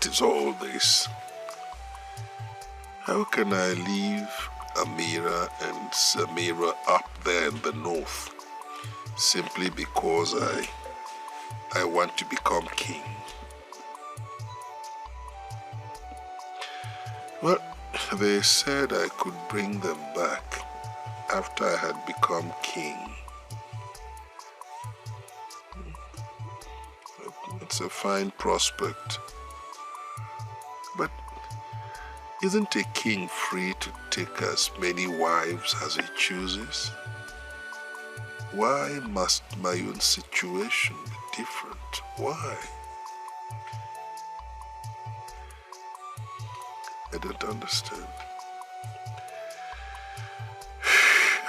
What is all this? How can I leave Amira and Samira up there in the north simply because I want to become king? Well, they said I could bring them back after I had become king. It's a fine prospect. But isn't a king free to take as many wives as he chooses? Why must my own situation be different? Why? I don't understand.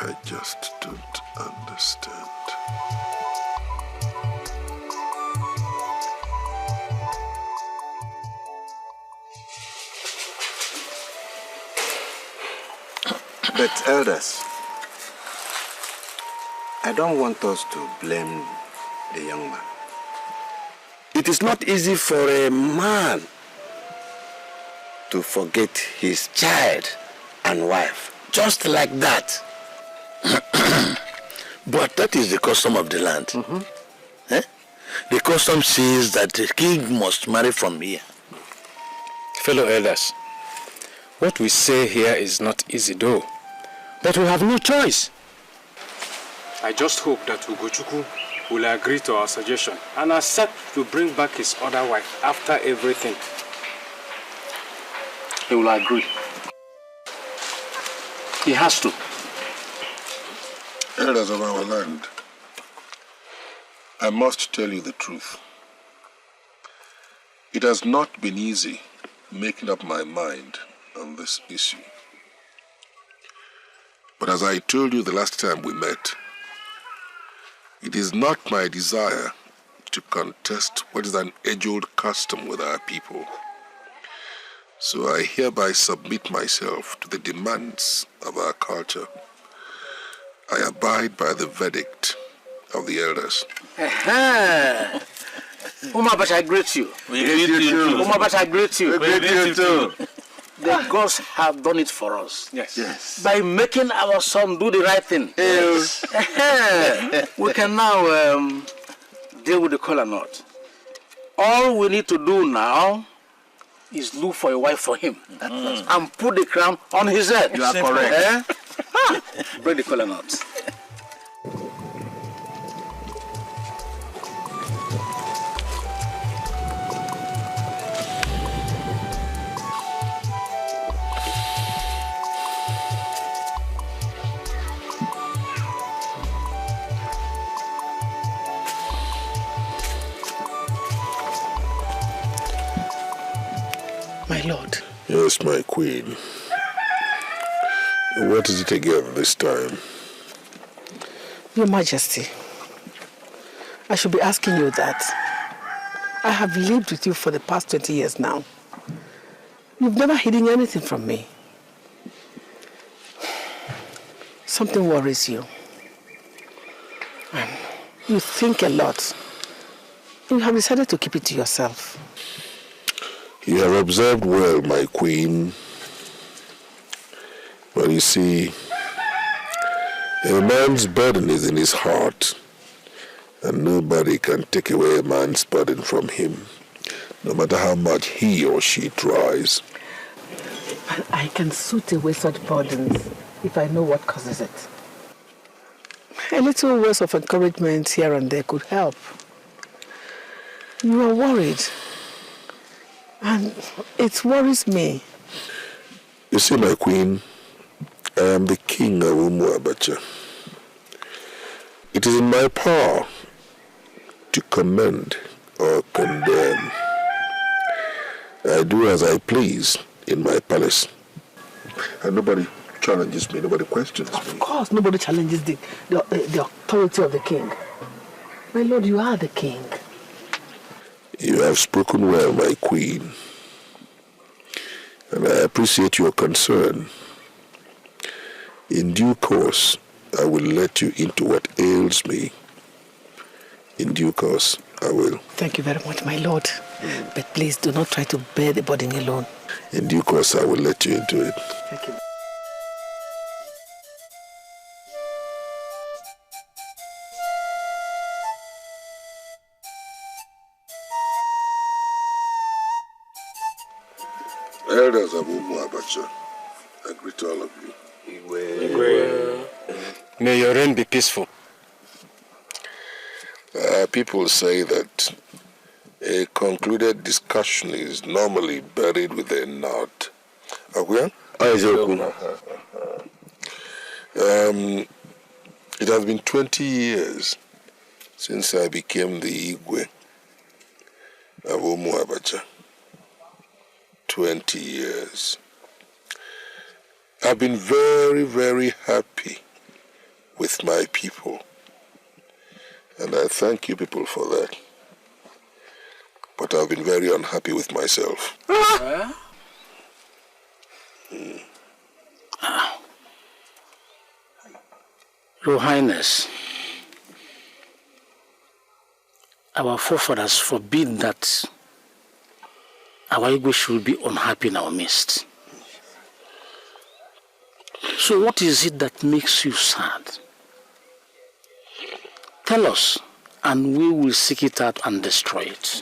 I just don't understand. But elders, I don't want us to blame the young man. It is not easy for a man to forget his child and wife, just like that. But that is the custom of the land. Eh? The custom says that the king must marry from here. Fellow elders, what we say here is not easy though, but we have no choice. I just hope that Ugochukwu will agree to our suggestion and accept to bring back his other wife after everything. He will agree. He has to. Elders of our land, I must tell you the truth. It has not been easy making up my mind on this issue. But as I told you the last time we met, it is not my desire to contest what is an age-old custom with our people. So I hereby submit myself to the demands of our culture. I abide by the verdict of the elders. Umabash, I greet you. We greet you too. Umabash, I greet you. We greet you too. The gods have done it for us. Yes. By making our son do the right thing. Yes. We can now deal with the collar knot. All we need to do now is look for a wife for him and put the crown on his head. You are correct. Break the collar knot. My lord. Yes, my queen. What is it again this time? Your Majesty, I should be asking you that. I have lived with you for the past 20 years now. You've never hidden anything from me. Something worries you. You think a lot. You have decided to keep it to yourself. You have observed well, my queen. But you see, a man's burden is in his heart, and nobody can take away a man's burden from him, no matter how much he or she tries. And I can suit away such burdens if I know what causes it. A little words of encouragement here and there could help. You are worried, and it worries me. You see, my queen, I am the king of Umuabacha. It is in my power to commend or condemn. I do as I please in my palace. And nobody challenges me, nobody questions me. Of course, nobody challenges the authority of the king. My lord, you are the king. You have spoken well, my queen. And I appreciate your concern. In due course, I will let you into what ails me. In due course, I will. Thank you very much, my lord. But please do not try to bear the burden alone. In due course, I will let you into it. Thank you. Elders of Abacha, I greet all of you. May your reign be peaceful. People say that a concluded discussion is normally buried with a nod. It has been 20 years since I became the Igwe of Abacha. 20 years. I've been very, very happy with my people. And I thank you people for that. But I've been very unhappy with myself. Your Highness, our forefathers forbid that our Igwe should be unhappy in our midst. So what is it that makes you sad? Tell us, and we will seek it out and destroy it.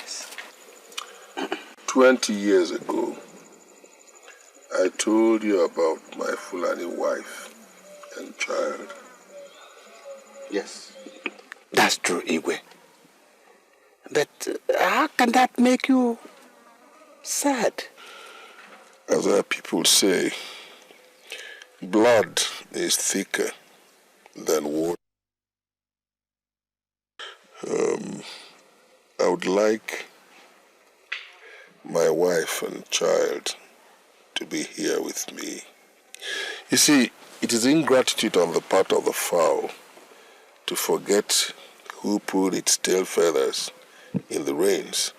20 years ago, I told you about my Fulani wife and child. Yes, that's true, Igwe. But how can that make you sad? As our people say, blood is thicker than water. I would like my wife and child to be here with me. You see, it is ingratitude on the part of the fowl to forget who put its tail feathers in the reins.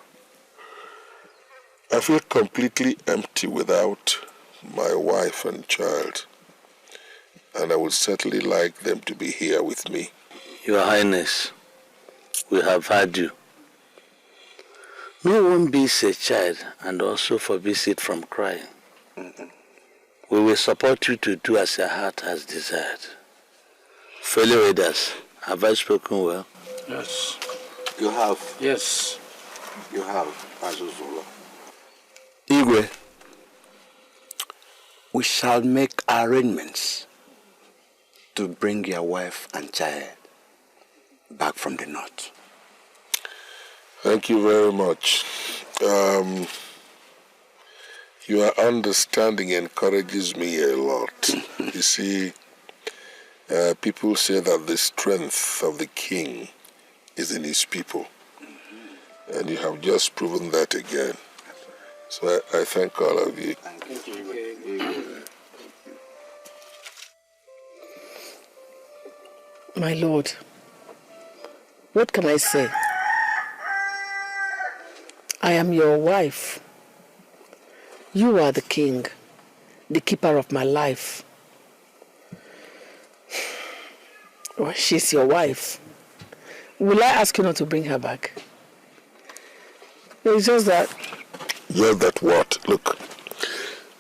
I feel completely empty without my wife and child, and I would certainly like them to be here with me. Your Highness, we have heard you. No one beats a child and also forbids it from crying. We will support you to do as your heart has desired. Fellow elders, have I spoken well? Yes. You have. Yes. You have, Azuzula. Igwe, we shall make arrangements to bring your wife and child back from the north. Thank you very much. Your understanding encourages me a lot. You see, people say that the strength of the king is in his people. And you have just proven that again. So I thank all of you. Thank you. My lord, what can I say? I am your wife. You are the king, the keeper of my life. Well, she's your wife. Will I ask you not to bring her back? It's just that... Just that what? Look,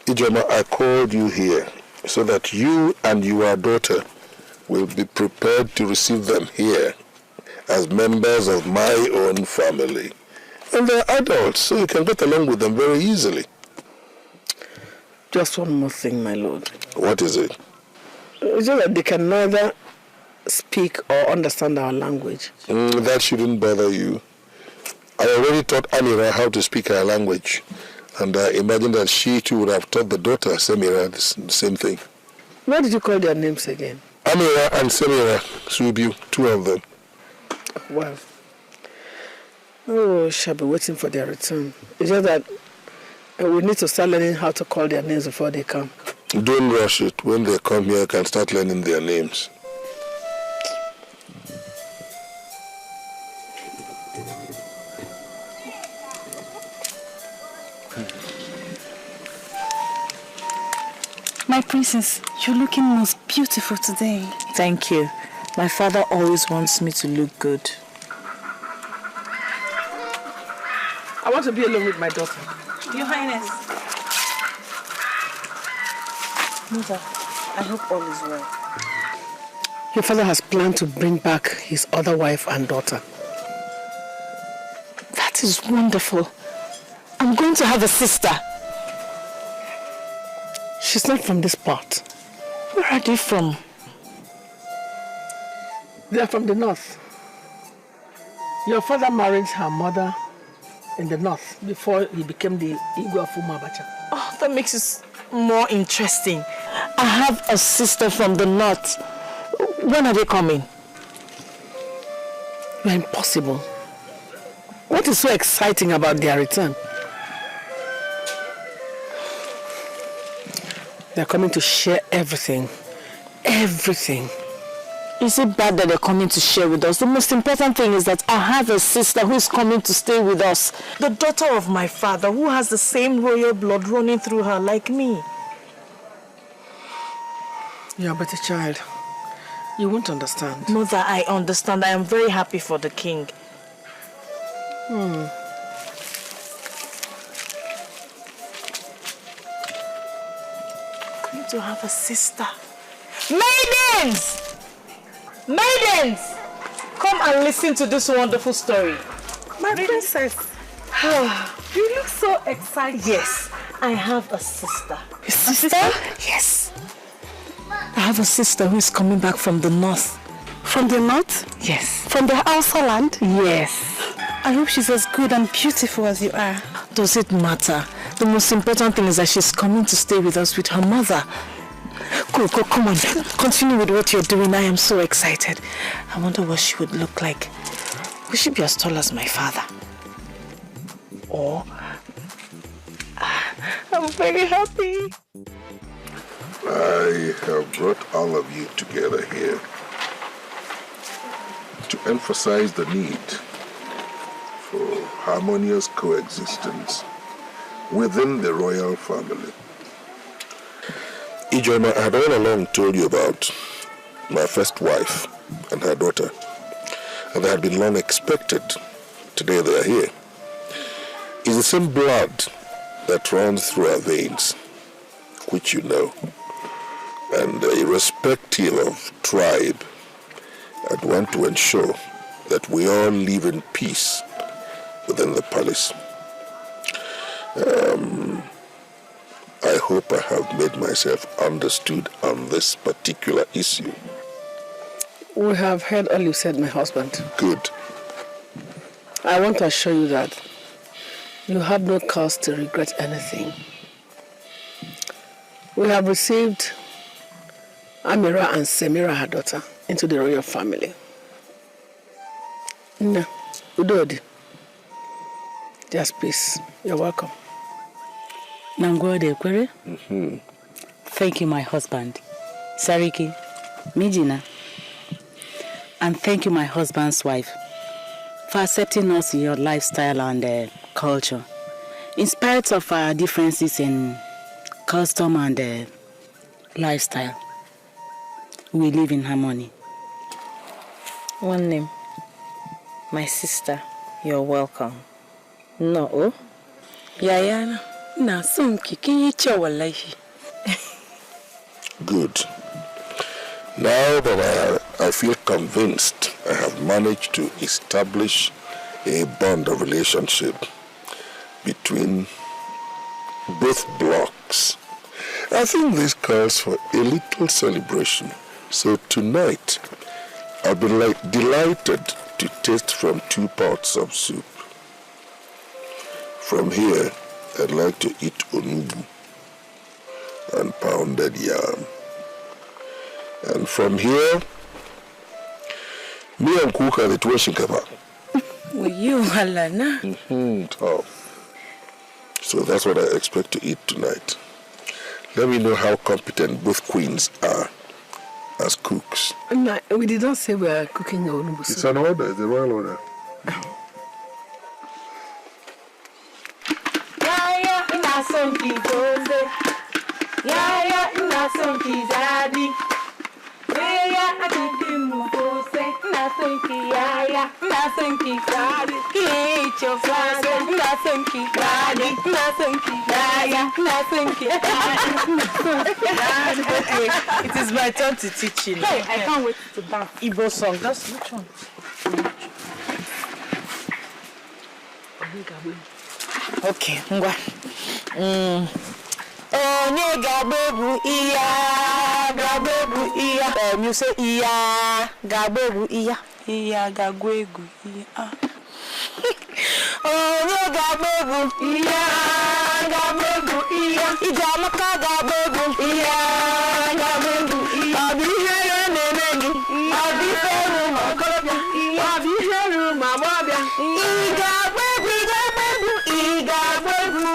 Ijama, I called you here so that you and your daughter will be prepared to receive them here as members of my own family. And they're adults, so you can get along with them very easily. Just one more thing, my lord. What is it? It's just that they can neither speak or understand our language. That shouldn't bother you. I already taught Amira how to speak her language. And I imagine that she too would have taught the daughter, Samira, the same thing. What did you call their names again? Amira and Samira Subiu, two of them. Well, oh, shall be waiting for their return. It's just that we need to start learning how to call their names before they come. Don't rush it. When they come here, I can start learning their names. My princess, you're looking most beautiful today. Thank you. My father always wants me to look good. I want to be alone with my daughter. Your Highness. Mother, I hope all is well. Your father has planned to bring back his other wife and daughter. That is wonderful. I'm going to have a sister. She's not from this part. Where are they from? They are from the north. Your father married her mother in the north before he became the Igwe of Umabacha. Oh, that makes it more interesting. I have a sister from the north. When are they coming? You are impossible. What is so exciting about their return? They are coming to share everything. Everything. Is it bad that they're coming to share with us? The most important thing is that I have a sister who's coming to stay with us. The daughter of my father, who has the same royal blood running through her like me. You are but a child. You won't understand. Mother, I understand. I am very happy for the king. I'm going to have a sister. Maidens! Maidens! Come and listen to this wonderful story. My princess. You look so excited. Yes, I have a sister. A sister? Yes. I have a sister who is coming back from the north. From the north? Yes. From the Hausa land? Yes. I hope she's as good and beautiful as you are. Does it matter? The most important thing is that she's coming to stay with us with her mother. Go, come on. Continue with what you're doing. I am so excited. I wonder what she would look like. Will she be as tall as my father? Or... I'm very happy. I have brought all of you together here to emphasize the need for harmonious coexistence within the royal family. Ijamaka, I had all along told you about my first wife and her daughter, and they had been long expected. Today they are here. It's the same blood that runs through our veins, which you know. And irrespective of tribe, I'd want to ensure that we all live in peace within the palace. I hope I have made myself understood on this particular issue. We have heard all you said, my husband. Good. I want to assure you that you have no cause to regret anything. We have received Amira and Semira, her daughter, into the royal family. No, Udodi. Just peace. You're welcome. Nangode Kwere. Thank you, my husband, Sariki, Mijina. And thank you, my husband's wife, for accepting us in your lifestyle and culture. In spite of our differences in custom and lifestyle, we live in harmony. One name. My sister, you're welcome. No. Yayana. Na some kiki wallahi. Good. Now that I feel convinced I have managed to establish a bond of relationship between both blocks, I think this calls for a little celebration. So tonight, I'll be delighted to taste from 2 pots of soup. From here, I'd like to eat onubu and pounded yam. And from here, me and Cook are the two shinkaba. Will you, Halana? Tough. So that's what I expect to eat tonight. Let me know how competent both queens are as cooks. No, we did not say we are cooking onubu soup. It's an order, it's a royal order. nothing yeah, nothing daddy. Eat your flask, nothing daddy, nothing yeah, nothing daddy. Okay, it is my turn to teach you now. Hey, I can't wait to dance Igbo song. Just which one? Okay, ngwa. Onye gabebu iya, gabebu iya. You say iya, gabebu iya. Iya, gagwegu iya. Onye gabebu iya, gabebu iya. Ijamaka gabebu iya, gabebu iya. Abihere nenegi, abihere makorobia, abihere mamobia. Igabebu, igabebu, igabebu.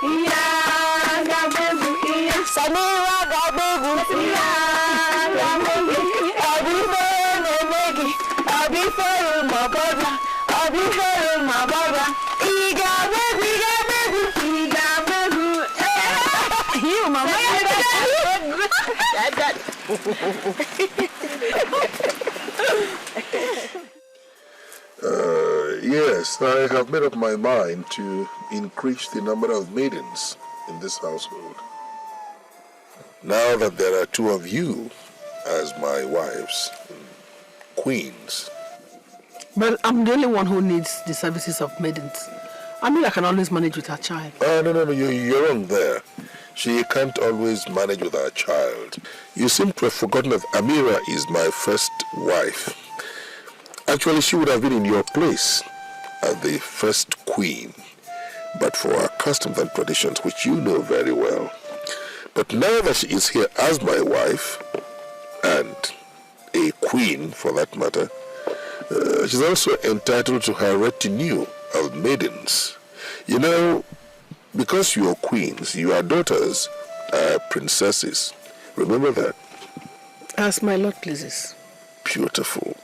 Iya, gabebu, iya. Saniwa gabebu, iya, gabebu. Abihere nenegi, abihere makorobia, abihere mamobia. Igabebu, igabebu, igabebu. You, mama. Yes, I have made up my mind to increase the number of maidens in this household. Now that there are two of you as my wives, queens. But I'm the only one who needs the services of maidens. I mean, I can always manage with her child. No, you're wrong there. She can't always manage with her child. You seem to have forgotten that Amira is my first wife. Actually, she would have been in your place as the first queen, but for our customs and traditions, which you know very well. But now that she is here as my wife, and a queen for that matter, she's also entitled to her retinue of maidens. You know, because you are queens, your daughters are princesses. Remember that? As my lord pleases. Beautiful.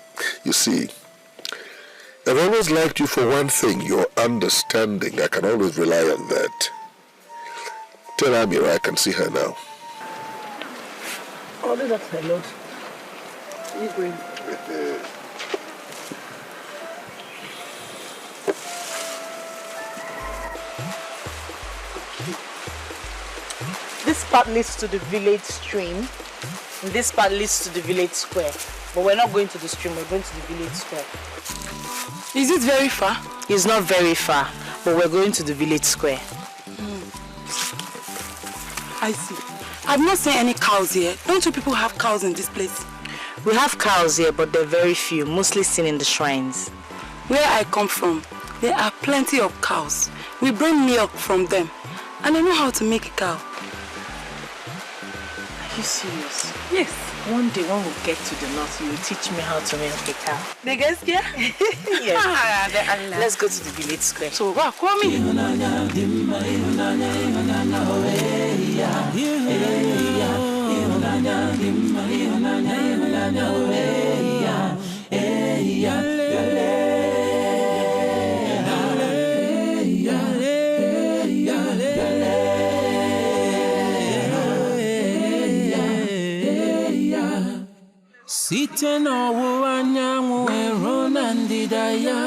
You see, I've always liked you for one thing, your understanding. I can always rely on that. Tell Amira I can see her now. Only that, my lord. You bring. This path leads to the village stream. And this path leads to the village square. But we're not going to the stream, we're going to the village square. Is it very far? It's not very far, but we're going to the village square. I see. I've not seen any cows here. Don't you people have cows in this place? We have cows here, but they're very few, mostly seen in the shrines. Where I come from, there are plenty of cows. We bring milk from them. And I know how to make a cow. Are you serious? Yes. One day when we get to the north, you will teach me how to milk a cow. The guys here? Yes. Let's go to the village square. So, wow, come in. Site n'ọwụwa anyanwụ ruo na ndịda ya,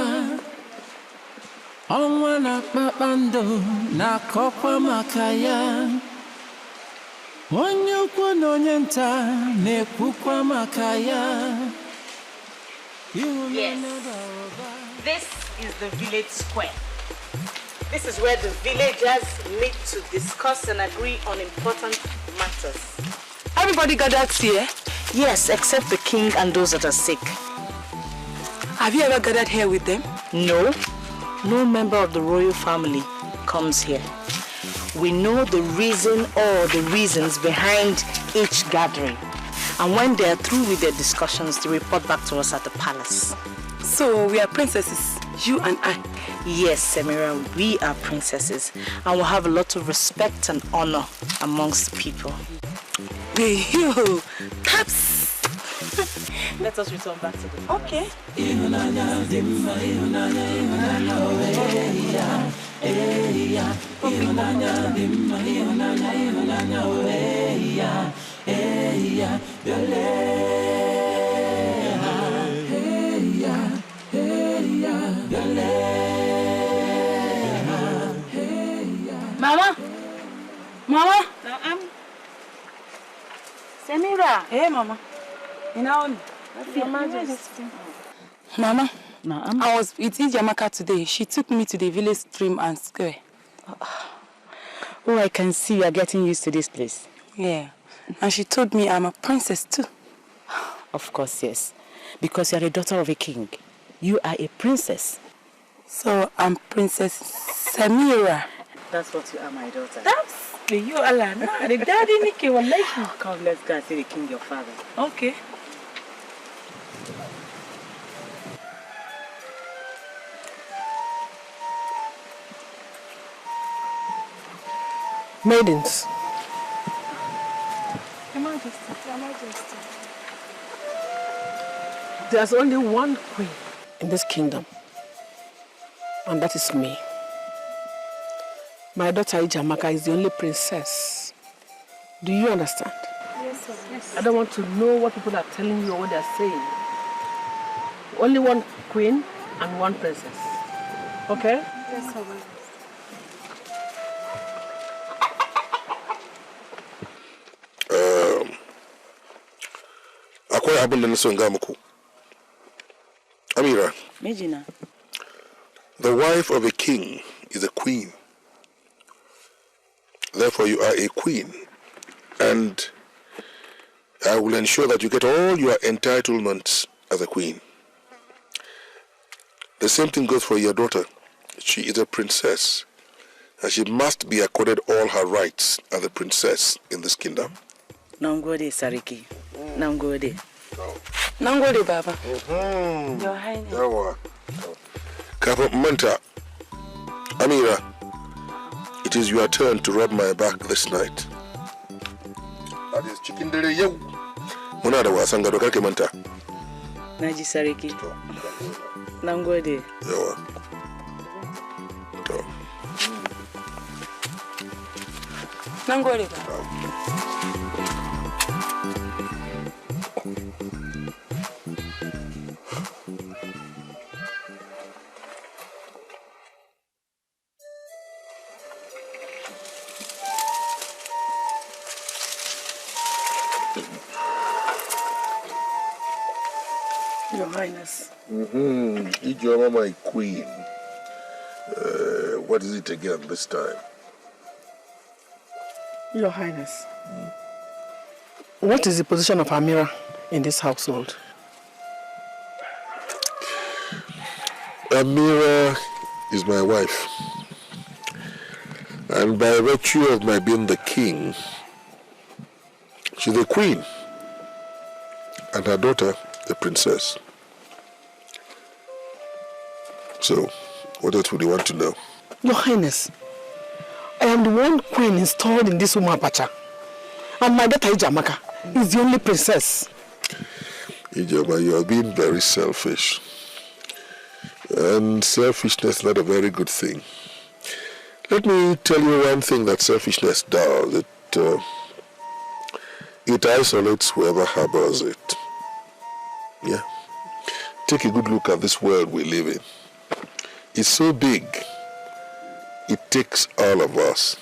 ọnwa na kpakpando na-akọkwa maka ya, onye ukwu na onye nta na-ekwukwa maka ya. Yes, this is the village square. This is where the villagers meet to discuss and agree on important matters. Everybody gathered here? Yes, except the king and those that are sick. Have you ever gathered here with them? No. No member of the royal family comes here. We know the reason or the reasons behind each gathering. And when they are through with their discussions, they report back to us at the palace. So we are princesses, you and I? Yes, Samira, we are princesses. And we'll have a lot of respect and honor amongst the people. Hey, you, Caps. Let us return back to the palace. Okay. Hey, Mama. You know, Your Majesty. Mama, I was with Ijamaka today. She took me to the village stream and square. Oh, I can see you are getting used to this place. Yeah. And she told me I'm a princess too. Of course, yes. Because you are a daughter of a king. You are a princess. So I'm Princess Samira. That's what you are, my daughter. That's you, Alana. The daddy Nike will like you. Come, let's go and see the king, your father. Okay. Maidens. Your Majesty, Your Majesty. There's only one queen in this kingdom, and that is me. My daughter Ijamaka is the only princess. Do you understand? Yes, sir. Yes. I don't want to know what people are telling you or what they're saying. Only one queen and one princess. Okay? Yes, sir. Amira. Mijina. The wife of a king is a queen. Therefore, you are a queen. And I will ensure that you get all your entitlements as a queen. The same thing goes for your daughter. She is a princess. And she must be accorded all her rights as a princess in this kingdom. Nangode, Sariki. Nangode. Nangode, Baba. Your Highness. Kapa Manta. Amira, it is your turn to rub my back this night. That is chicken dere yau. Muna da wasan gado kake manta. Naji Sariki. Nangode. Yawa. Nangode, Baba. Your Highness. Ijoma, my queen. What is it again this time? Your Highness. What is the position of Amira in this household? Amira is my wife. And by virtue of my being the king, she's the queen. And her daughter, the princess. So, what else would you want to know? Your Highness, I am the one queen installed in this woman pacha. And my daughter Ijamaka is the only princess. Ijoma, you are being very selfish. And selfishness is not a very good thing. Let me tell you one thing that selfishness does. It isolates whoever harbors it. Yeah. Take a good look at this world we live in. It's so big. It takes all of us.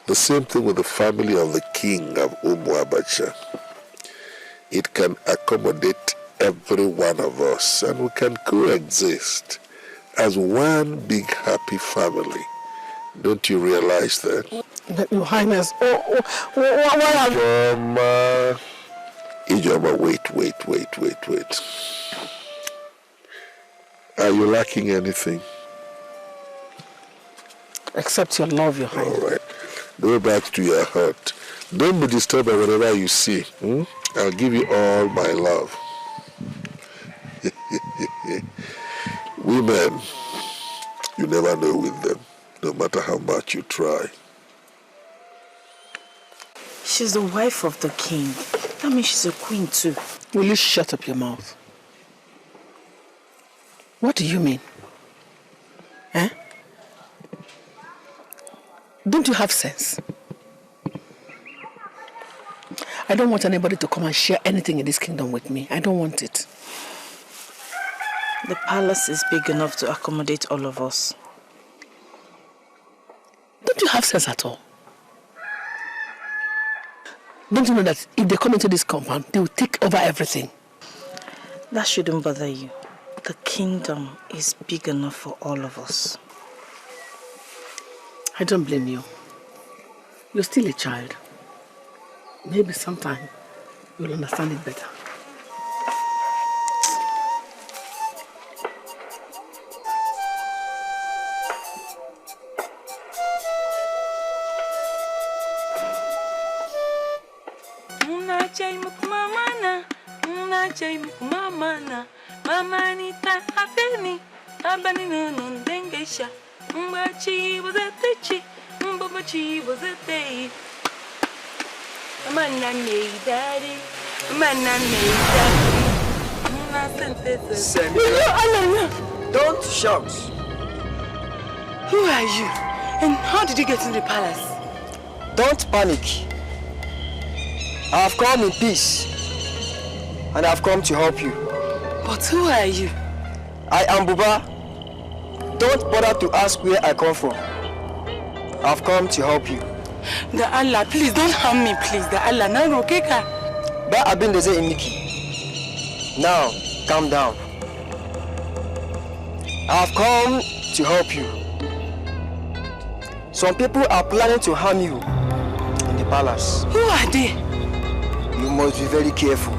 The same thing with the family of the king of Abacha. It can accommodate every one of us, and we can coexist as one big happy family. Don't you realize that? Your Highness, Ijoma, wait. Are you lacking anything? Except your love, Your Highness. All right. Go back to your heart. Don't be disturbed by whatever you see. I'll give you all my love. Women, you never know with them, no matter how much you try. She's the wife of the king. That means she's a queen too. Will you shut up your mouth? What do you mean? Eh? Don't you have sense? I don't want anybody to come and share anything in this kingdom with me. I don't want it. The palace is big enough to accommodate all of us. Don't you have sense at all? Don't you know that if they come into this compound, they will take over everything? That shouldn't bother you. The kingdom is big enough for all of us. I don't blame you. You're still a child. Maybe sometime you'll understand it better. Mamanita Abeni, Abani no Dengesha, Mbachi was a techi, Mbachi was a day. A man named Daddy, a man named Daddy. Don't shout. Who are you? And how did you get in the palace? Don't panic. I have come in peace, and I have come to help you. But who are you? I am Buba. Don't bother to ask where I come from. I've come to help you. The Allah, please don't harm me, please. The Allah, no, okay? But I've been there in Nikki. Now, calm down. I've come to help you. Some people are planning to harm you in the palace. Who are they? You must be very careful.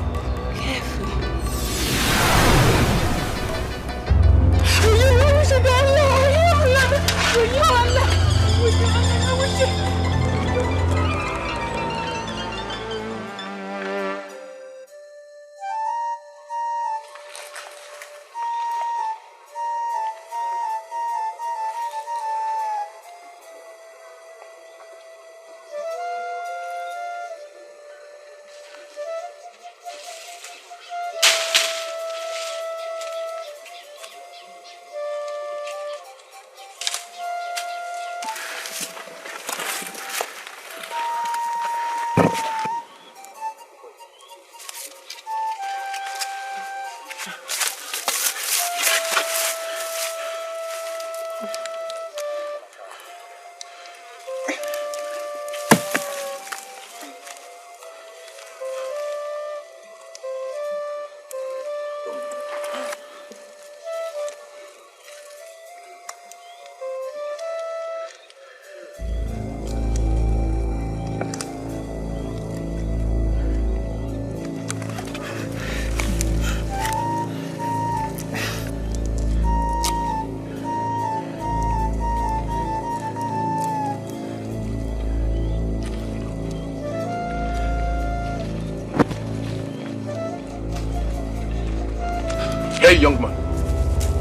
Hey, young man,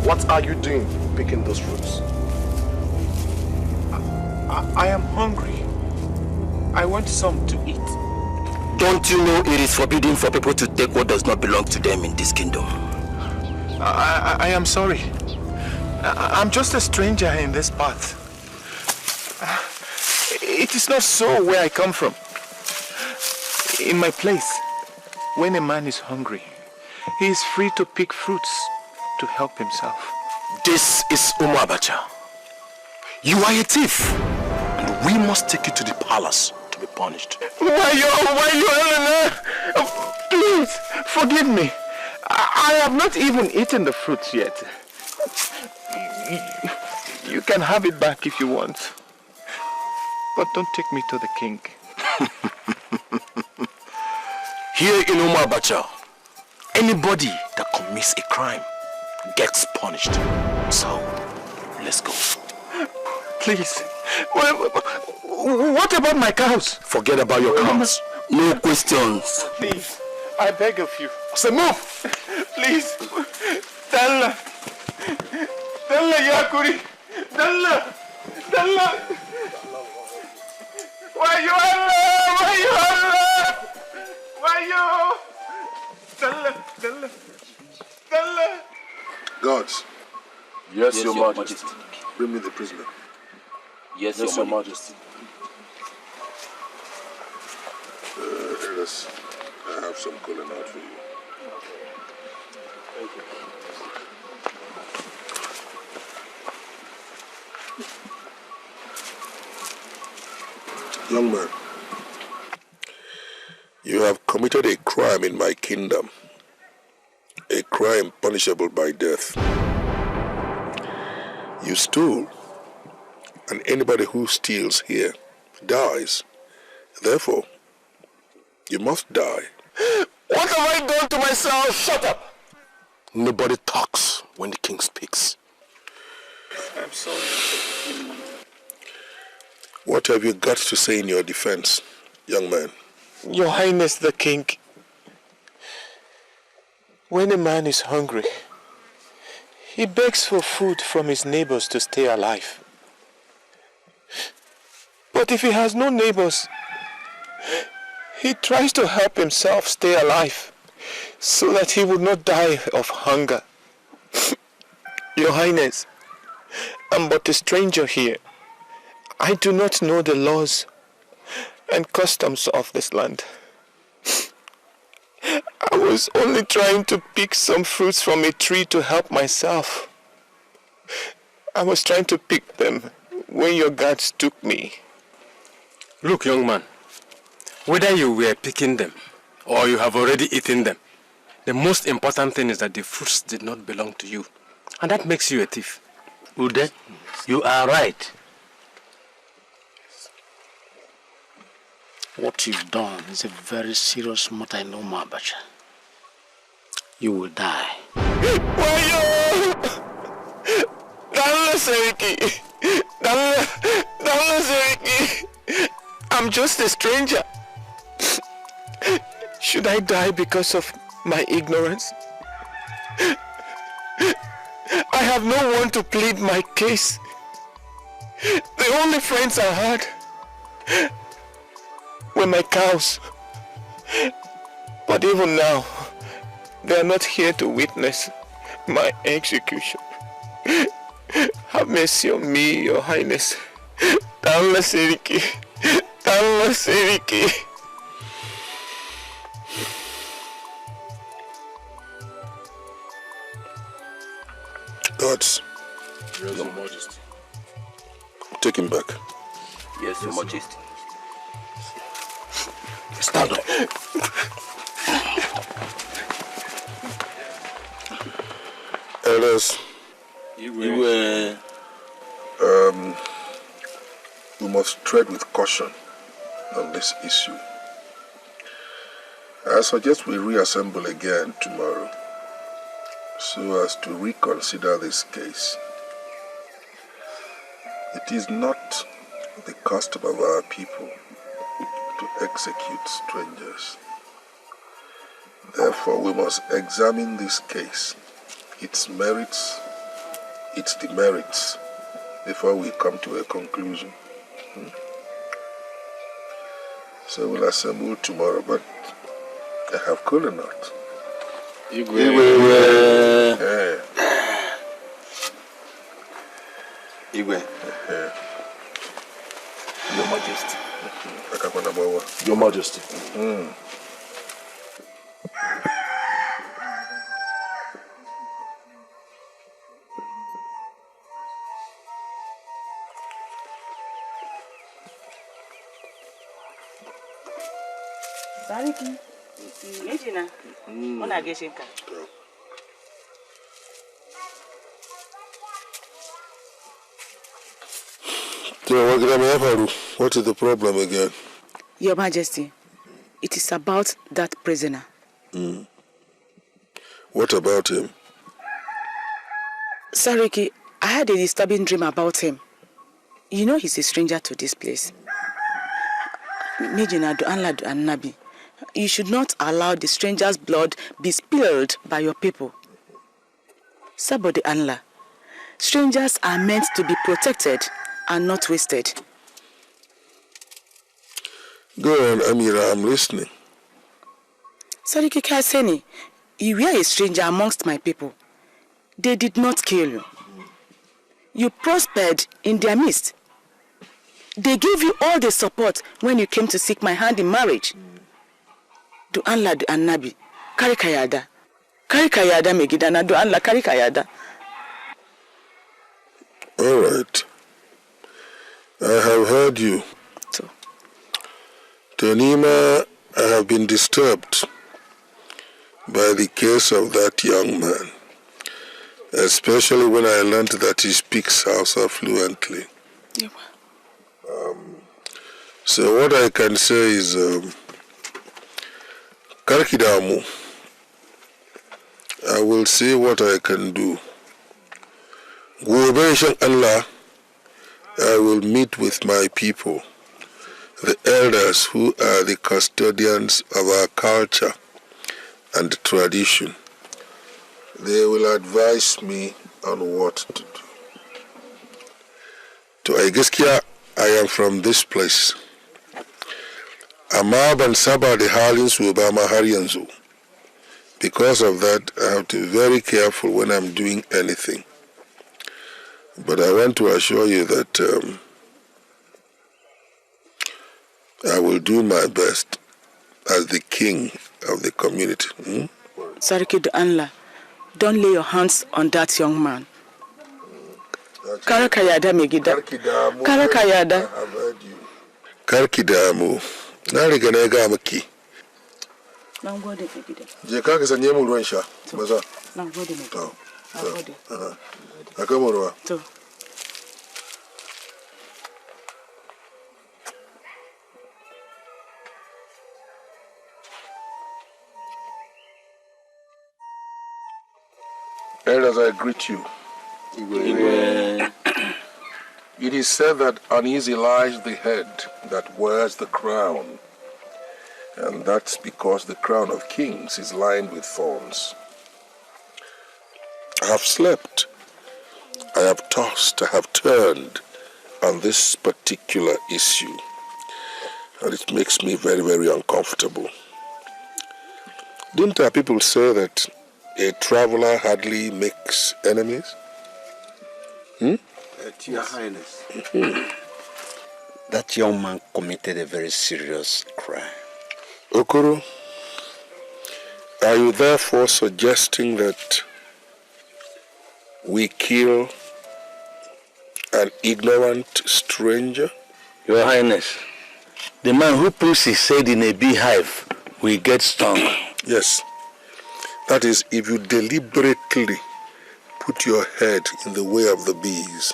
what are you doing picking those fruits? I am hungry. I want some to eat. Don't you know it is forbidden for people to take what does not belong to them in this kingdom? I am sorry. I'm just a stranger in this path. It is not so where I come from. In my place, when a man is hungry, he is free to pick fruits to help himself. This is Abacha. You are a thief, and we must take you to the palace to be punished. Why you, please, forgive me. I have not even eaten the fruits yet. You can have it back if you want. But don't take me to the king. Here in Abacha, anybody that commits a crime gets punished. So, let's go. Please. What about my cows? Forget about your cows. No questions. Please, I beg of you. So move. Please. Dalla Yakuri. Dalla. Why you Allah? Dalla. Guards. Yes, Your Majesty. Bring me the prisoner. Yes, Your Majesty. Elders, I have some calling out for you. Young man, You have committed a crime in my kingdom. A crime punishable by death. You stole, and anybody who steals here dies. Therefore, you must die. What have I done to myself? Shut up! Nobody talks when the king speaks. I'm sorry. What have you got to say in your defense, young man? Your Highness the King, when a man is hungry, he begs for food from his neighbors to stay alive. But if he has no neighbors, he tries to help himself stay alive so that he would not die of hunger. Your Highness, I'm but a stranger here. I do not know the laws and customs of this land. I was only trying to pick some fruits from a tree to help myself. I was trying to pick them when your guards took me. Look, young man, whether you were picking them or you have already eaten them, the most important thing is that the fruits did not belong to you. And that makes you a thief. Ude, you are right. What you've done is a very serious matter in Oma Abacha. You will die. Wayo! Seriki! Seriki! I'm just a stranger. Should I die because of my ignorance? I have no one to plead my case. The only friends I had were my cows. But even now, they are not here to witness my execution. Have mercy on me, Your Highness. Talla Seriki. Talla Seriki. Guards. Yes, Your Majesty. Take him back. Yes, Your Majesty. Stand up. Elders. We must tread with caution on this issue. I suggest we reassemble again tomorrow so as to reconsider this case. It is not the custom of our people to execute strangers. Therefore, we must examine this case, its merits, its demerits, before we come to a conclusion. So we'll assemble tomorrow, but I have cola nut. Igwe. Igwe. Your Majesty. Your Majesty. Sariki, Ejina, Ona Geshinka. What is the problem again? Your Majesty, it is about that prisoner. What about him? Sariki, I had a disturbing dream about him. You know he's a stranger to this place. Mijina do Anla do Annabi. You should not allow the stranger's blood be spilled by your people. Sabodi Anla, strangers are meant to be protected and not wasted. Go on, Amira, I'm listening. Sariki Kaseni, you were a stranger amongst my people. They did not kill you. You prospered in their midst. They gave you all the support when you came to seek my hand in marriage. Do Anla do Annabi, Karikayada. Karikayada Megidana do Anla Karikayada. All right. I have heard you. So. Tonima I have been disturbed by the case of that young man, especially when I learned that he speaks Hausa fluently. So what I can say is, Karkidamu, I will see what I can do. Gobe Allah, I will meet with my people, the elders who are the custodians of our culture and tradition. They will advise me on what to do. To Aigiskia, I am from this place. Amma ban saba da halin su ba ma har yanzu. Because of that, I have to be very careful when I'm doing anything. But I want to assure you that I will do my best as the king of the community. Sariki Anla, don't lay your hands on that young man. Karakayada Megida. Karakayada. I have heard you. Karkidamu. Na riga na ga miki. Na gode Megida. Je ka sanye mu ruwan sha. Maza. Na gode Megida. Na gode. Aka mu ruwa. To. Elders, I greet you. It is said that uneasy lies the head that wears the crown. And that's because the crown of kings is lined with thorns. I have slept. I have tossed. I have turned on this particular issue. And it makes me very, very uncomfortable. Didn't our people say that a traveler hardly makes enemies? Your Highness, that young man committed a very serious crime. Okoro, are you therefore suggesting that we kill an ignorant stranger? Your Highness, the man who puts his head in a beehive will get stung. Yes. That is, if you deliberately put your head in the way of the bees.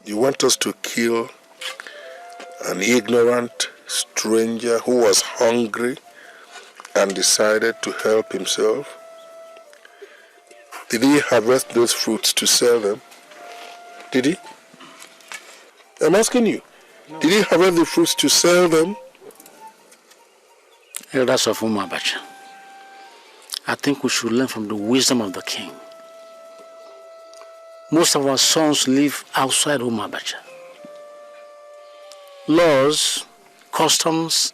You want us to kill an ignorant stranger who was hungry and decided to help himself? Did he harvest those fruits to sell them? Did he? I'm asking you. No. Did he harvest the fruits to sell them? Elders of Umabacha, I think we should learn from the wisdom of the king. Most of our sons live outside Umabacha. Laws, customs,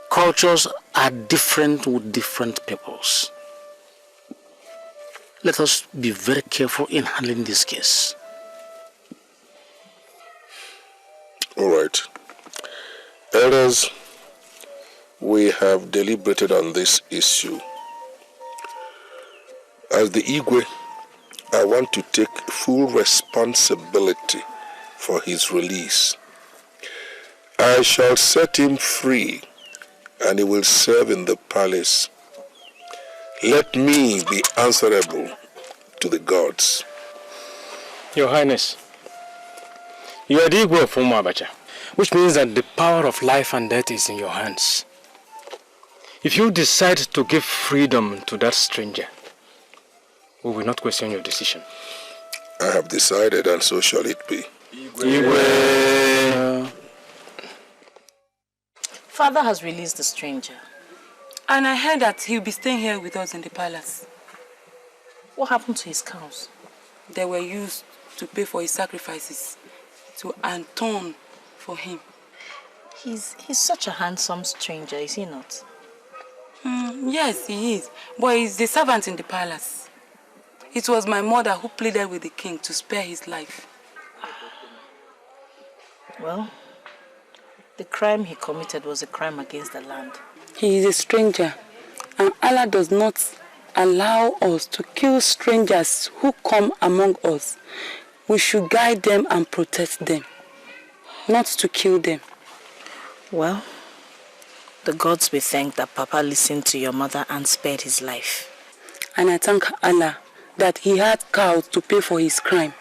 cultures are different with different peoples. Let us be very careful in handling this case. All right. Elders, we have deliberated on this issue. As the Igwe, I want to take full responsibility for his release. I shall set him free, and he will serve in the palace. Let me be answerable to the gods. Your Highness, you are the Igwe of Umabacha, which means that the power of life and death is in your hands. If you decide to give freedom to that stranger, we will not question your decision. I have decided, and so shall it be. Igwe. Father has released the stranger. And I heard that he'll be staying here with us in the palace. What happened to his cows? They were used to pay for his sacrifices, to atone for him. He's such a handsome stranger, is he not? Yes, he is. But he's the servant in the palace. It was my mother who pleaded with the king to spare his life. Well, the crime he committed was a crime against the land. He is a stranger, and Allah does not allow us to kill strangers who come among us. We should guide them and protect them, not to kill them. Well, The gods be thanked that Papa listened to your mother and spared his life. And I thank Allah that he had cows to pay for his crime.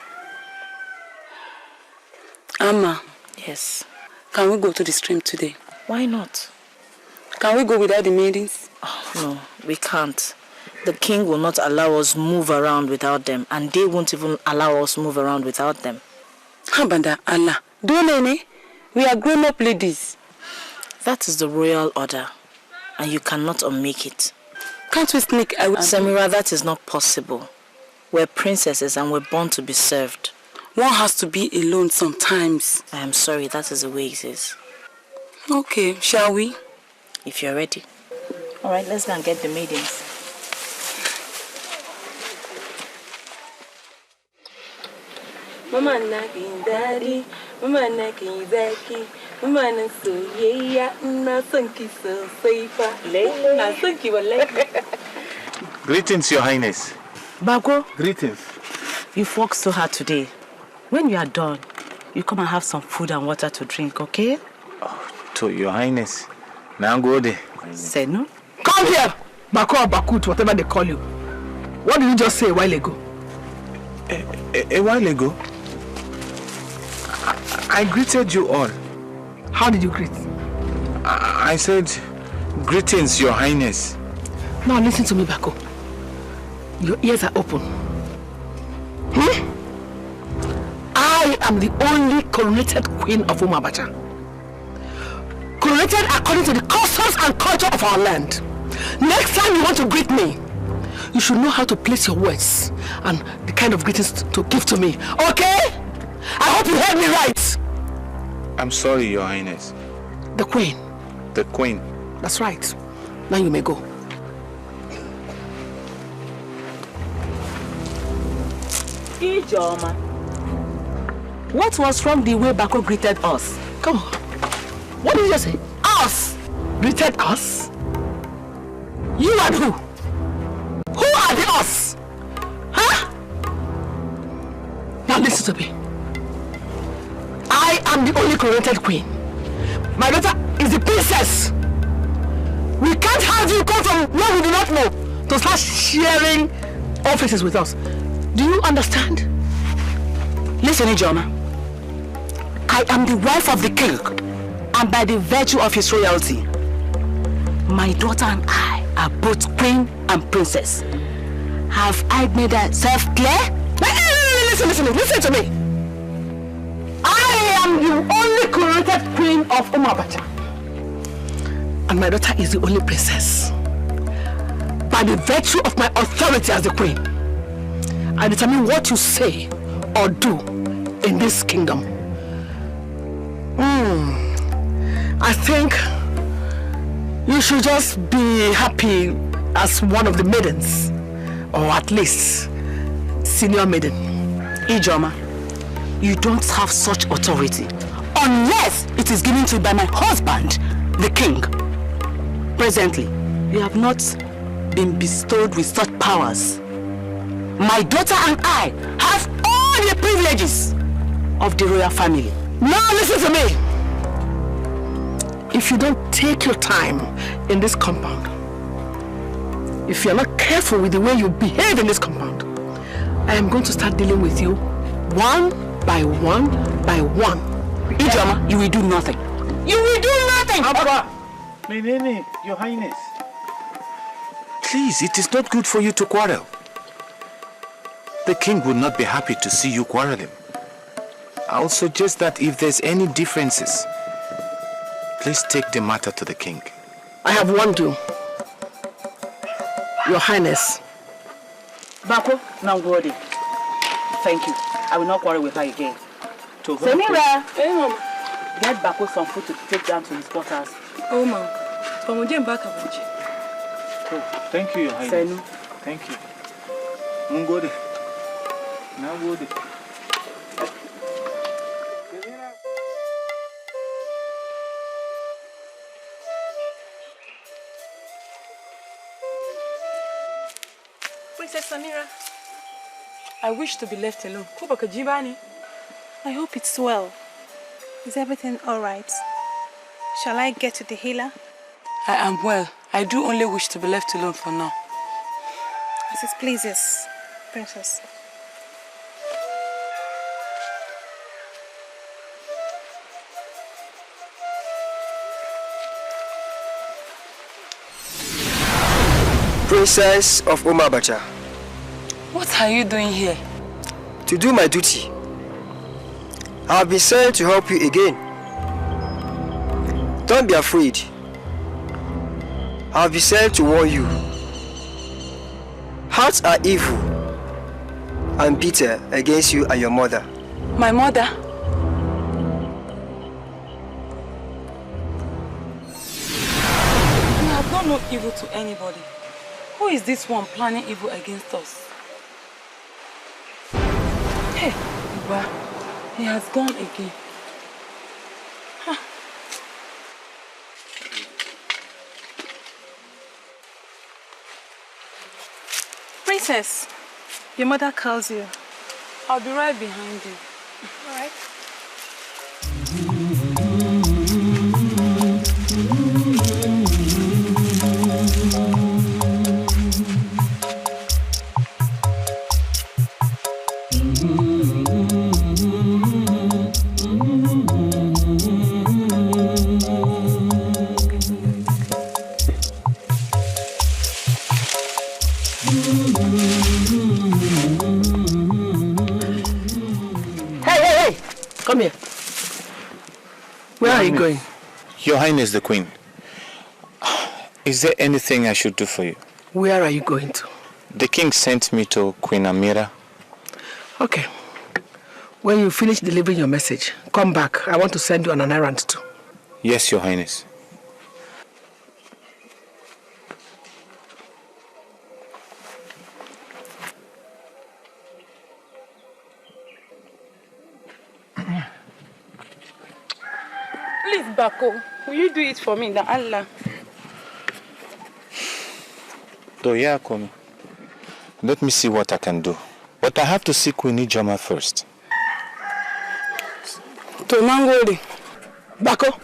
Amma. Yes? Can we go to the stream today? Why not? Can we go without the maidens? Oh, no, we can't. The king will not allow us move around without them, and they won't even allow us move around without them. Habanda Allah. Don't we are grown-up ladies. That is the royal order, and you cannot unmake it. Can't we sneak away? Samira, that is not possible. We're princesses and we're born to be served. One has to be alone sometimes. I am sorry, that is the way it is. Okay, shall we? If you're ready. Alright, let's go and get the maidens. Mama nagging daddy, mama nagging Zaki, mama na soyayya, na son ki sosai fa. Na son ki wallahi. Greetings, Your Highness. Bago, Greetings. you've worked so hard today. When you are done, you come and have some food and water to drink, okay? Oh, to Your Highness. Now go there. Say no. Come here! Bako or Bakut, whatever they call you. What did you just say a while ago? A while ago? I greeted you all. How did you greet? I said, greetings, Your Highness. Now listen to me, Bako. Your ears are open. I am the only coronated queen of Umabacha. Coronated according to the customs and culture of our land. Next time you want to greet me, you should know how to place your words and the kind of greetings to give to me. Okay? I hope you heard me right. I'm sorry, Your Highness. The queen. The queen. That's right. Now you may go. Ijamaka. What was wrong the way Bako greeted us? Come on. What did you say? Us? Greeted us? You and who? Who are the us? Huh? Now listen to me. I am the only coronated queen. My daughter is the princess. We can't have you come from where we do not know to start sharing offices with us. Do you understand? Listen, Ijoma. I am the wife of the king, and by the virtue of his royalty, my daughter and I are both queen and princess. Have I made myself clear? Listen to me. I am the only coronated queen of Umabacha. And my daughter is the only princess. By the virtue of my authority as the queen, I determine what you say or do in this kingdom. I think you should just be happy as one of the maidens, or at least senior maiden. Ijoma, you don't have such authority unless it is given to you by my husband, the king. Presently, you have not been bestowed with such powers. My daughter and I have all the privileges of the royal family. Now listen to me. If you don't take your time in this compound, if you're not careful with the way you behave in this compound, I am going to start dealing with you one by one by one. Ijoma, you will do nothing. You will do nothing! Abba! Menene, Your Highness. Please, it is not good for you to quarrel. The king would not be happy to see you quarreling. I'll suggest that if there's any differences, please take the matter to the king. I have warned you. Your Highness. Bako, now Gordy. Thank you. I will not quarrel with her again. Samira! Hey, Mom. Get Bako some food to take down to his quarters. Oh, Mom. Oh, thank you, Your Highness. Senu. Thank you. Ngode. Now Ngode. Princess Samira, I wish to be left alone. I hope it's well. Is everything all right? Shall I get to the healer? I am well. I do only wish to be left alone for now. As it pleases, Princess. Princess of Umabacha. What are you doing here? To do my duty. I have been sent to help you again. Don't be afraid. I have been sent to warn you. Hearts are evil and bitter against you and your mother. My mother? We have done no evil to anybody. Who is this one planning evil against us? Hey, Iba, he has gone again. Huh. Princess, your mother calls you. I'll be right behind you. All right. Come here. Where are you going? Your Highness the Queen. Is there anything I should do for you? Where are you going to? The king sent me to Queen Amira. Okay. When you finish delivering your message, come back. I want to send you on an errand too. Yes, Your Highness. Please, Bako, will you do it for me, the Allah? Doyakomi. Let me see what I can do. But I have to see Queen Ijamaka first. Tomangoli. Bako,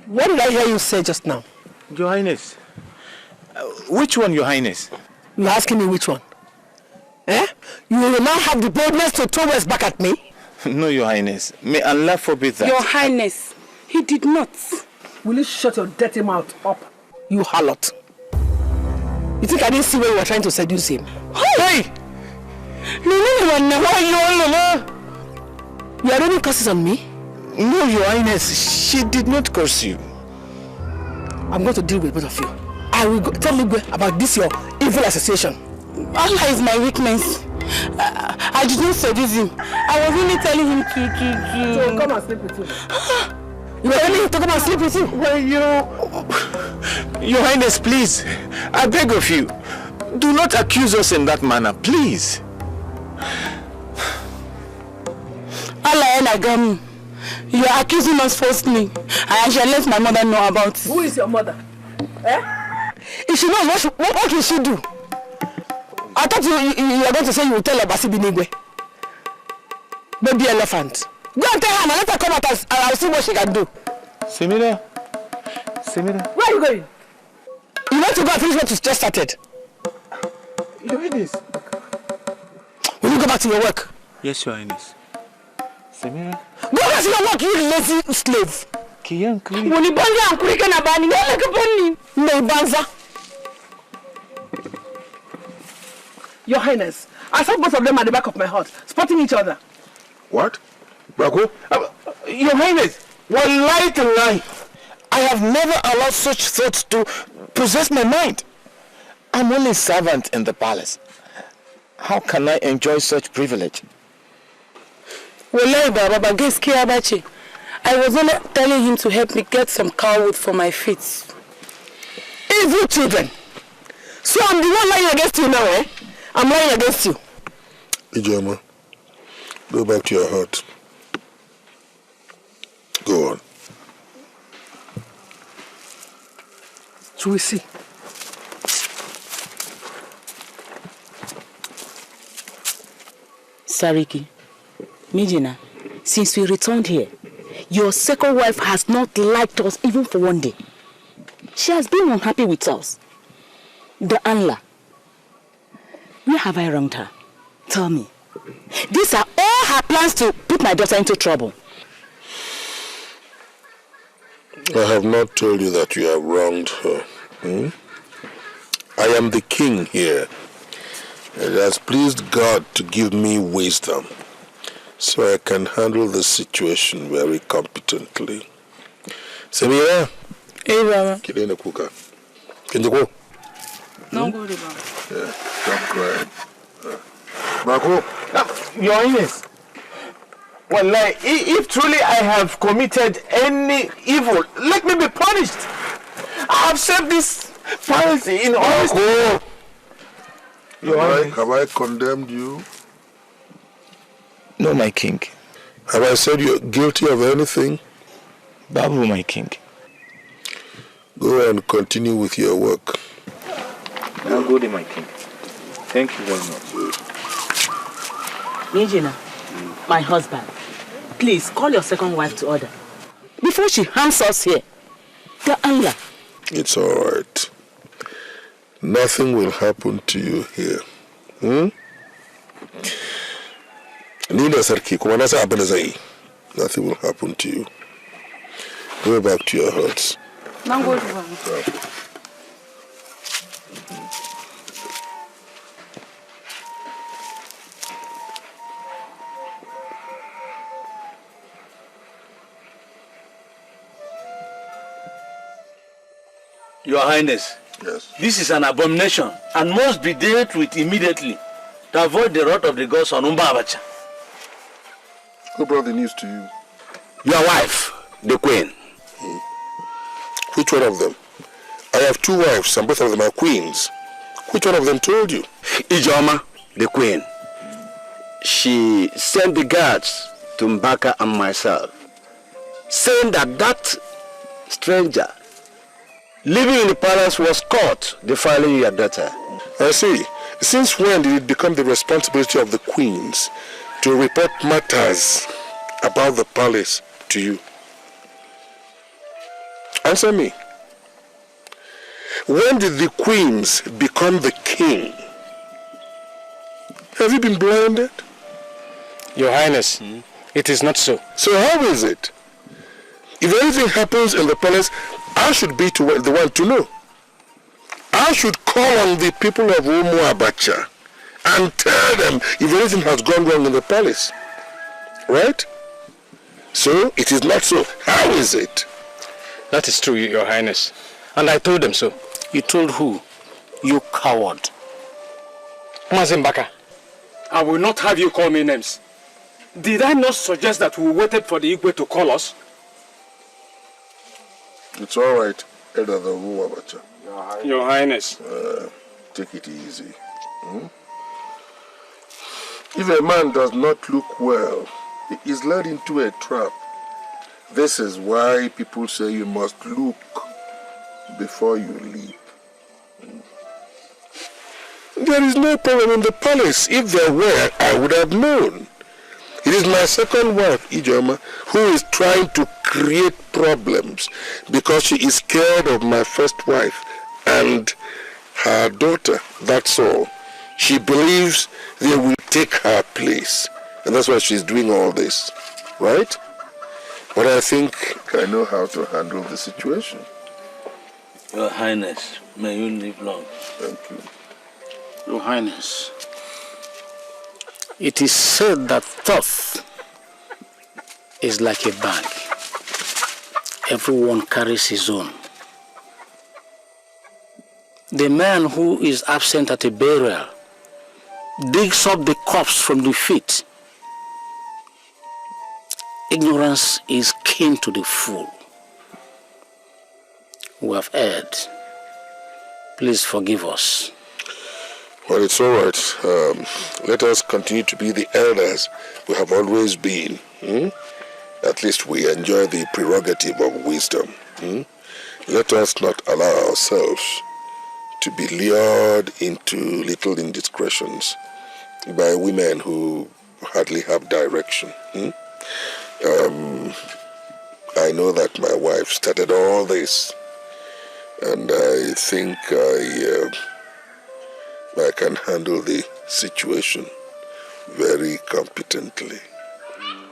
what did I hear you say just now? Your Highness. Which one, Your Highness? You're asking me which one? Eh? You will now have the boldness to throw words back at me? No, Your Highness. May Allah forbid that. Your Highness, he did not. Will you shut your dirty mouth up, you harlot? You think I didn't see when you were trying to seduce him? Hey! You are running curses on me? No, Your Highness. She did not curse you. I'm going to deal with both of you. I will tell Igwe about this your evil association. Allah is my weakness. I did not seduce him. I was only telling him to. So come and sleep with him. You were telling him to come and sleep with him? Well, Your Highness, please. I beg of you. Do not accuse us in that manner, please. Allah and Agam, you are accusing us falsely. I shall let my mother know about it. Who is your mother? Eh? If she knows, what will she do? I thought you were going to say you will tell her Basi Binigwe. Baby elephant. Go and tell her and let her come out and I'll see what she can do. Semira. Where are you going? You want to go and finish what you just started? Your Highness. Will you go back to your work? Yes, Your Highness. Semira. Go back to your work, you lazy slave. Kiyankuri. Unibanza ankurike na bani. Banza. Your Highness, I saw both of them at the back of my heart, spotting each other. What? Bako? Your Highness, one lie to lie. I have never allowed such thoughts to possess my mind. I'm only a servant in the palace. How can I enjoy such privilege? I was only telling him to help me get some cow wood for my feet. Evil children. So I'm the one lying against you now, eh? I'm lying against you. Ijama, go back to your hut. Go on. So we see. Sariki, Mijina, since we returned here, your second wife has not liked us even for one day. She has been unhappy with us. The Anla. Where have I wronged her? Tell me. These are all her plans to put my daughter into trouble. I have not told you that you have wronged her. I am the king here. It has pleased God to give me wisdom so I can handle the situation very competently. Samira? Hey, Baba. Kilena Kuka. Can you go? No, go, Baba. Yeah, stop crying. Marco? Your Highness, well, like, if truly I have committed any evil, let me be punished. I have served this palace in honesty. Have I condemned you? No, my king. Have I said you're guilty of anything? Babu, my king. Go and continue with your work. Now go to my king. Thank you very much. Nijina, my husband, please call your second wife to order. Before she hands us here. The Allah. It's all right. Nothing will happen to you here. Nothing will happen to you. Go back to your huts. Now go to Your Highness, yes. This is an abomination and must be dealt with immediately to avoid the wrath of the gods on Umba Abacha. Who brought the news to you? Your wife, the queen. Which one of them? I have two wives and both of them are queens. Which one of them told you? Ijamaka, the queen. She sent the guards to Mbaka and myself, saying that stranger living in the palace was caught defiling your daughter. I see. Since when did it become the responsibility of the queens to report matters about the palace to you? Answer me. When did the queens become the king? Have you been blinded? Your Highness, it is not so. So how is it? If anything happens in the palace, I should be the one to know. I should call on the people of Umu Abacha and tell them if anything has gone wrong in the palace. Right? So, it is not so. How is it? That is true, Your Highness. And I told them so. You told who? You coward. Mazimbaka, I will not have you call me names. Did I not suggest that we waited for the Igwe to call us? It's all right, Elder the Umu Abacha. Your Highness. Take it easy. If a man does not look well, he is led into a trap. This is why people say you must look before you leap. There is no problem in the palace. If there were, I would have known. It is my second wife, Ijamaka, who is trying to create problems because she is scared of my first wife and her daughter. That's all. She believes they will take her place. And that's why she's doing all this. Right? But I think I know how to handle the situation. Your Highness, may you live long. Thank you. Your Highness, it is said that thought is like a bag. Everyone carries his own. The man who is absent at a burial digs up the corpse from the feet. Ignorance is kin to the fool. We have erred. Please forgive us. Well, it's all right. Let us continue to be the elders we have always been. At least we enjoy the prerogative of wisdom. Let us not allow ourselves to be lured into little indiscretions by women who hardly have direction. I know that my wife started all this And I think I can handle the situation very competently.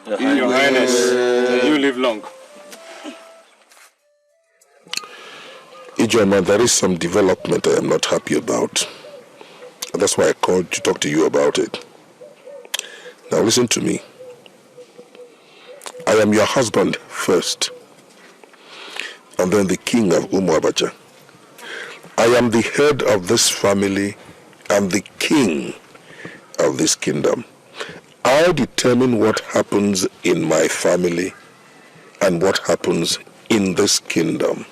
Your Highness, may you live long. Ijamaka, there is some development I am not happy about. And that's why I called to talk to you about it. Now listen to me. I am your husband first, and then the king of Umuabacha. I am the head of this family and the king of this kingdom. I determine what happens in my family and what happens in this kingdom.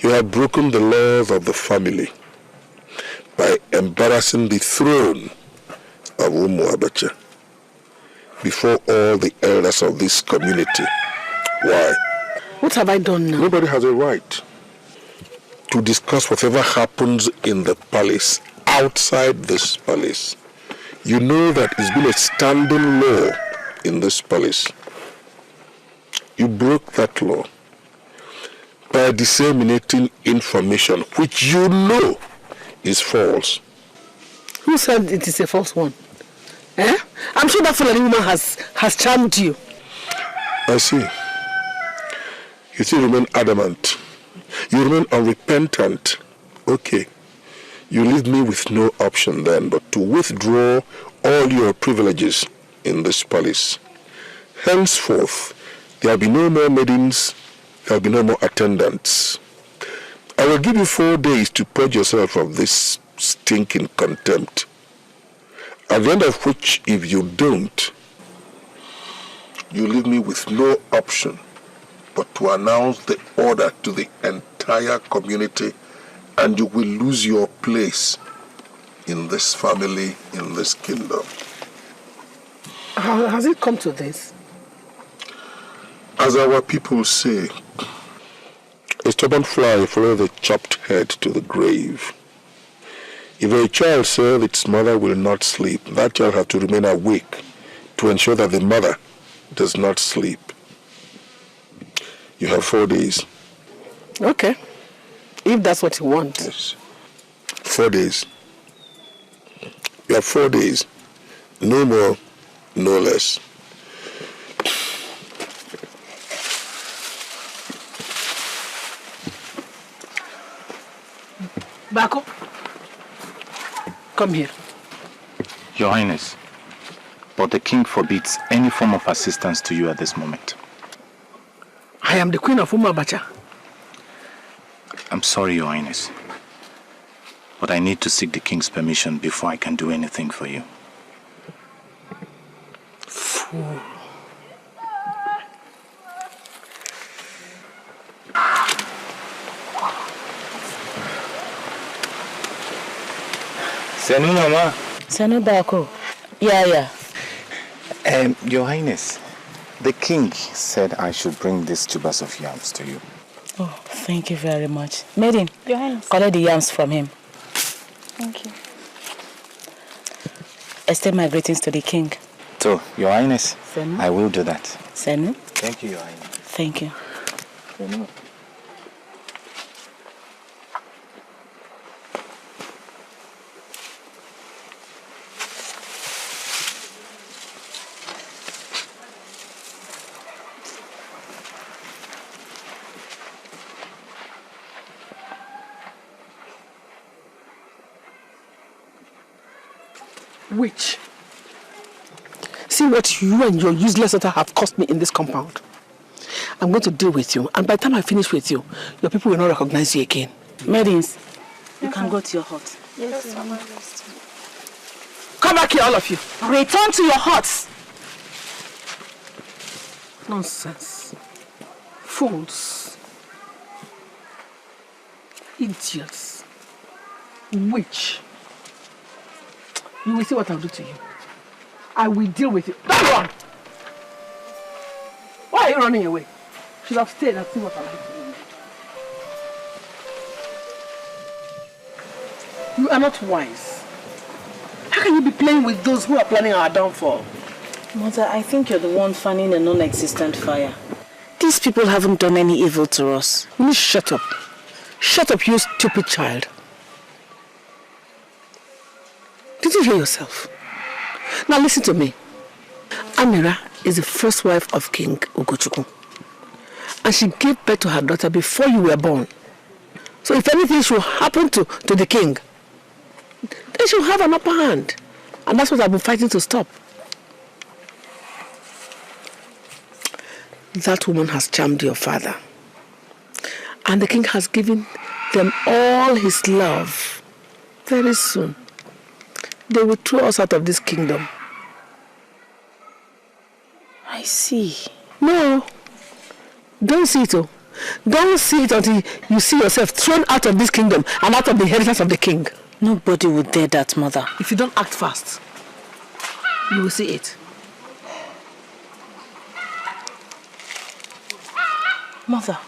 You have broken the laws of the family by embarrassing the throne of Umuabacha before all the elders of this community. Why? What have I done now? Nobody has a right to discuss whatever happens in the palace outside this palace. You know that it's been a standing law in this palace. You broke that law by disseminating information which you know is false. Who said it is a false one? Eh? I'm sure that Fulani woman has charmed you. I see. You still remain adamant. You remain unrepentant. Okay. You leave me with no option then but to withdraw all your privileges in this palace. Henceforth, there will be no more maidens, there will be no more attendants. I will give you 4 days to purge yourself of this stinking contempt. At the end of which, if you don't, you leave me with no option but to announce the order to the entire community, and you will lose your place in this family, in this kingdom. How has it come to this? As our people say, a stubborn fly follows the chopped head to the grave. If a child says its mother will not sleep, that child has to remain awake to ensure that the mother does not sleep. You have 4 days. Okay. If that's what you want. Yes. 4 days. You have 4 days. No more, no less. Back up. Come here. Your Highness, but the king forbids any form of assistance to you at this moment. I am the queen of Umuabacha. I'm sorry, Your Highness, but I need to seek the king's permission before I can do anything for you. Fool. Senu, Mama. Senu Bako. Yeah. Your Highness, the king said I should bring these tubers of yams to you. Oh, thank you very much. Maiden, Your Highness. collect the yams from him. Thank you. Extend my greetings to the king. So, Your Highness, Senu? I will do that. Senu? Thank you, Your Highness. Thank you. Senu. Witch. See what you and your useless daughter have cost me in this compound. I'm going to deal with you, and by the time I finish with you, your people will not recognize you again. Maidens, you can go to your hut. Yes, Mama. Come back here, all of you. Return to your huts. Nonsense. Fools. Idiots. Witch. You will see what I'll do to you. I will deal with you. Don't run! Why are you running away? You should have stayed and seen what I'll do to you. You are not wise. How can you be playing with those who are planning our downfall? Mother, I think you're the one fanning a non-existent fire. These people haven't done any evil to us. You need to shut up. Shut up, you stupid child. Did you hear yourself? Now listen to me. Amira is the first wife of King Ugochukwu. And she gave birth to her daughter before you were born. So if anything should happen to the king, they should have an upper hand. And that's what I've been fighting to stop. That woman has charmed your father. And the king has given them all his love. Very soon, they will throw us out of this kingdom. I see. No. Don't see it. Oh. Don't see it until you see yourself thrown out of this kingdom and out of the inheritance of the king. Nobody would dare that, Mother. If you don't act fast, you will see it. Mother,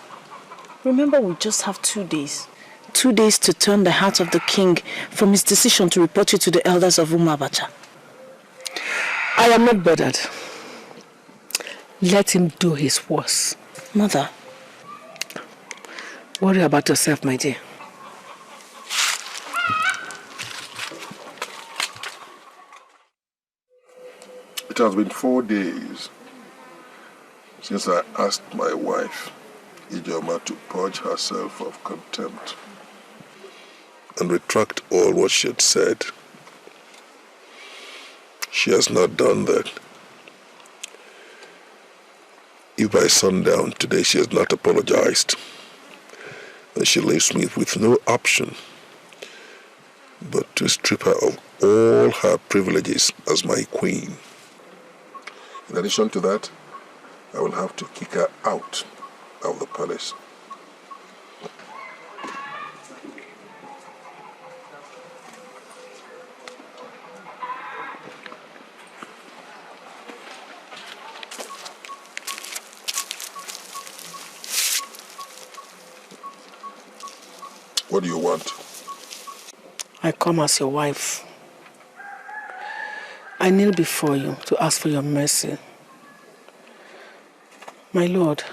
remember we just have 2 days. 2 days to turn the heart of the king from his decision to report you to the elders of Umabacha. I am not bothered. Let him do his worst. Mother. Worry about yourself, my dear. It has been 4 days since I asked my wife, Ijamaka, to purge herself of contempt and retract all what she had said. She has not done that. If by sundown today she has not apologized, then she leaves me with no option but to strip her of all her privileges as my queen. In addition to that, I will have to kick her out of the palace. What do you want? I come as your wife. I kneel before you to ask for your mercy. My Lord,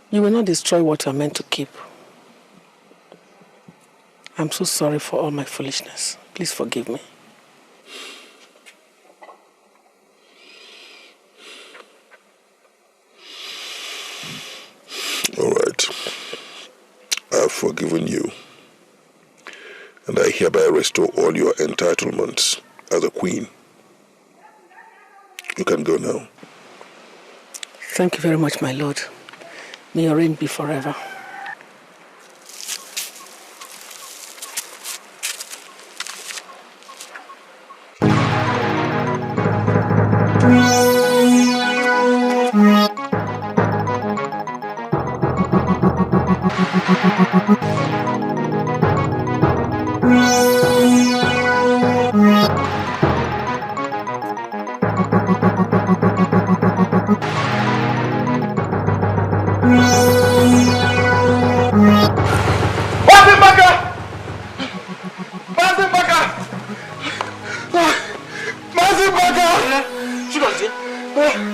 you will not destroy what you are meant to keep. I'm so sorry for all my foolishness. Please forgive me. All right. I have forgiven you, and I hereby restore all your entitlements as a queen. You can go now. Thank you very much, my Lord. May your reign be forever.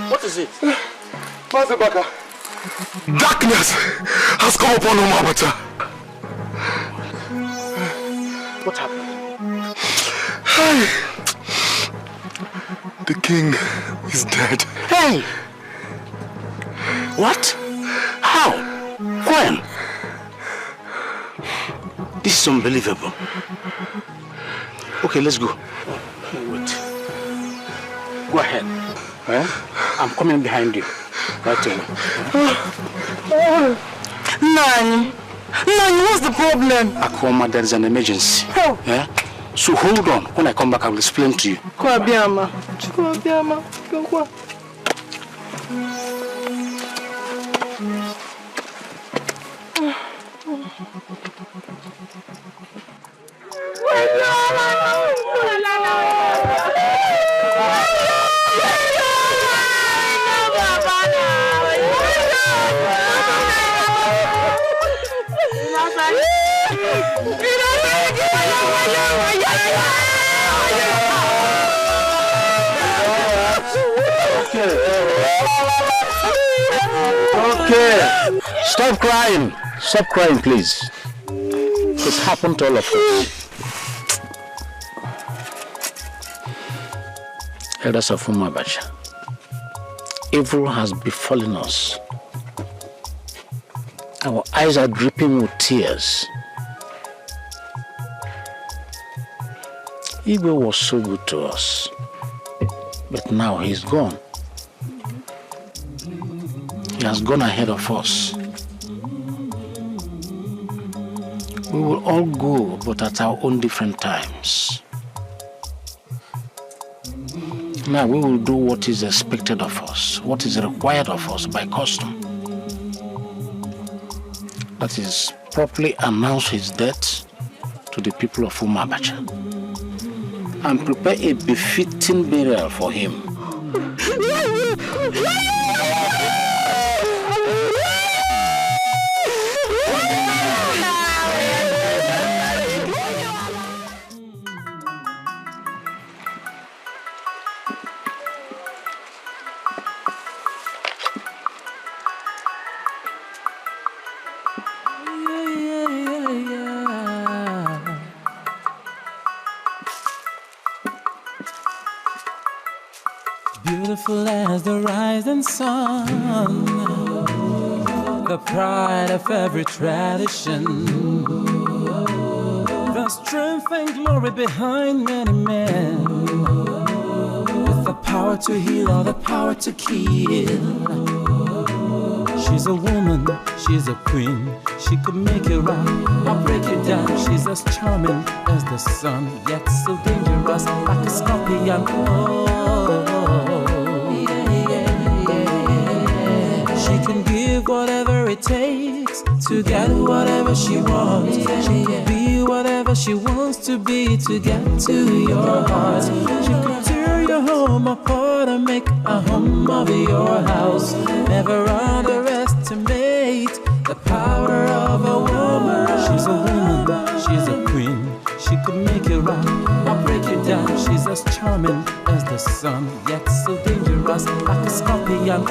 What is it? Ijamaka, darkness has come upon Umabacha. What happened? Hey, the king is dead. Hey! What? How? When? This is unbelievable. Okay, let's go. Wait. Go ahead. I'm coming behind you. Right away. Nani, what's the problem? Akoma, there is an emergency. Oh. Yeah? So hold on. When I come back, I will explain to you. Kwabiama. Go. Okay. Stop crying. Stop crying, please. It's happened to all of us. Elders of Umabacha, evil has befallen us. Our eyes are dripping with tears. Igwe was so good to us, but now he's gone. He has gone ahead of us. We will all go, but at our own different times. Now we will do what is expected of us, what is required of us by custom. That is, properly announce his death to the people of Umabacha and prepare a befitting burial for him. Beautiful as the rising sun, the pride of every tradition, the strength and glory behind many men, with the power to heal or the power to kill. She's a woman, she's a queen, she could make you rock or break you down. She's as charming as the sun, yet so dangerous like a scorpion. She can give whatever it takes to get whatever she wants. She can be whatever she wants to be to get to your heart. She can tear your home apart and make a home of your house. Never underestimate the power of a woman. She's a woman, she's a queen. She could make you rock or break you down. She's as charming as the sun, yet so dangerous like a scorpion.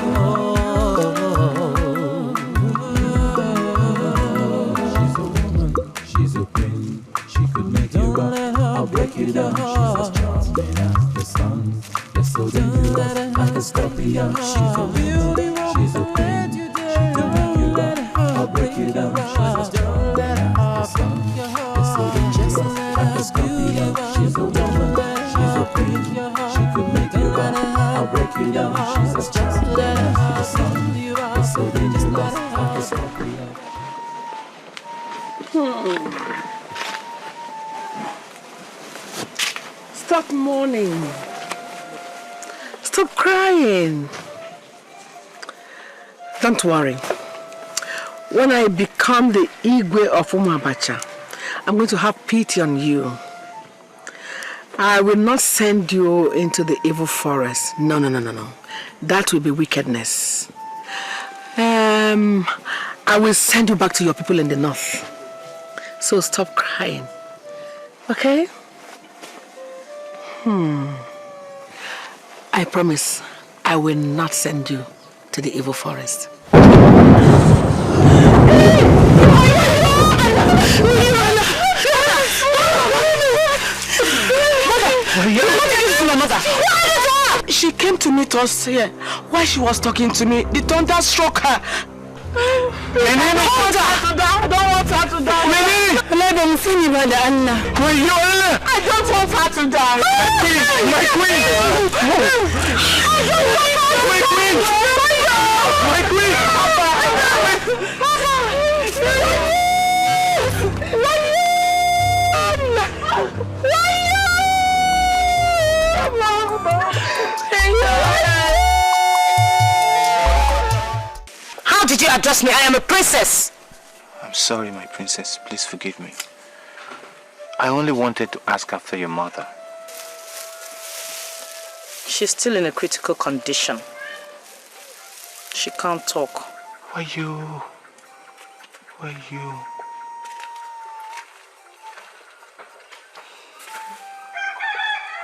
She's a woman, she's a queen. She could make you rock or break you down. She's as charming as the sun, yet so dangerous like a scorpion. She's a beauty, she's a queen. She could make you rock or break you down. She's as charming as the sun, yet so dangerous like a scorpion. She's a woman, she's a queen. She could make you rock or break you down. She's as charming as the sun, yet so dangerous like a scorpion. Stop mourning. Stop crying. Don't worry. When I become the Igwe of Umabacha, I'm going to have pity on you. I will not send you into the evil forest. No. That will be wickedness. I will send you back to your people in the north. So stop crying. Okay? I promise I will not send you to the evil forest. She came to meet us here. While she was talking to me, the thunder struck her. I don't want her to die. Let them see me by the Anna. I don't want her to die. My queen. How did you address me? I am a princess. I'm sorry, my princess. Please forgive me. I only wanted to ask after your mother. She's still in a critical condition. She can't talk. Why you?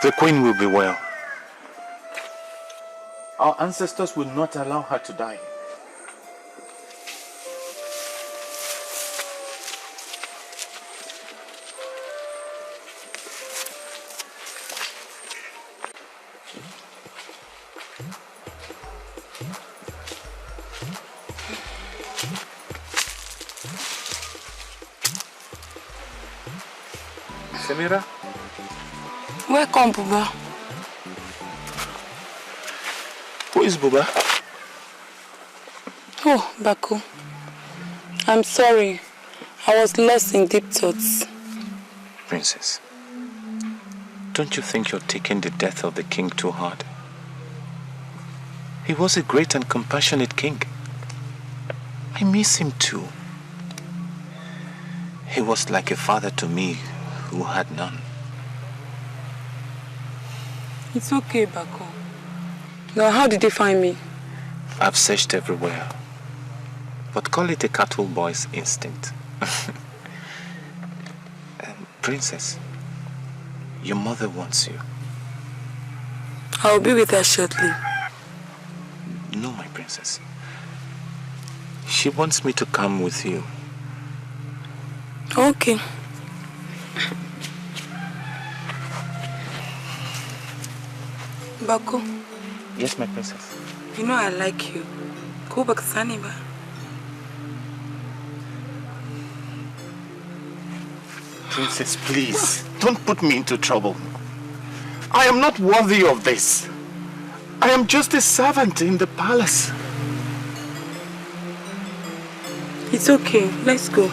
The queen will be well. Our ancestors will not allow her to die. Samira? Welcome, Buba. Who is Buba? Oh, Baku. I'm sorry. I was lost in deep thoughts. Princess, don't you think you're taking the death of the king too hard? He was a great and compassionate king. I miss him too. He was like a father to me who had none. It's okay, Baku. Now, how did they find me? I've searched everywhere. But call it a cattle boy's instinct. Princess, your mother wants you. I'll be with her shortly. No, my princess. She wants me to come with you. Okay. Baku. Yes, my princess. You know I like you. Go back, Saniba. Princess, please, don't put me into trouble. I am not worthy of this. I am just a servant in the palace. It's okay. Let's go.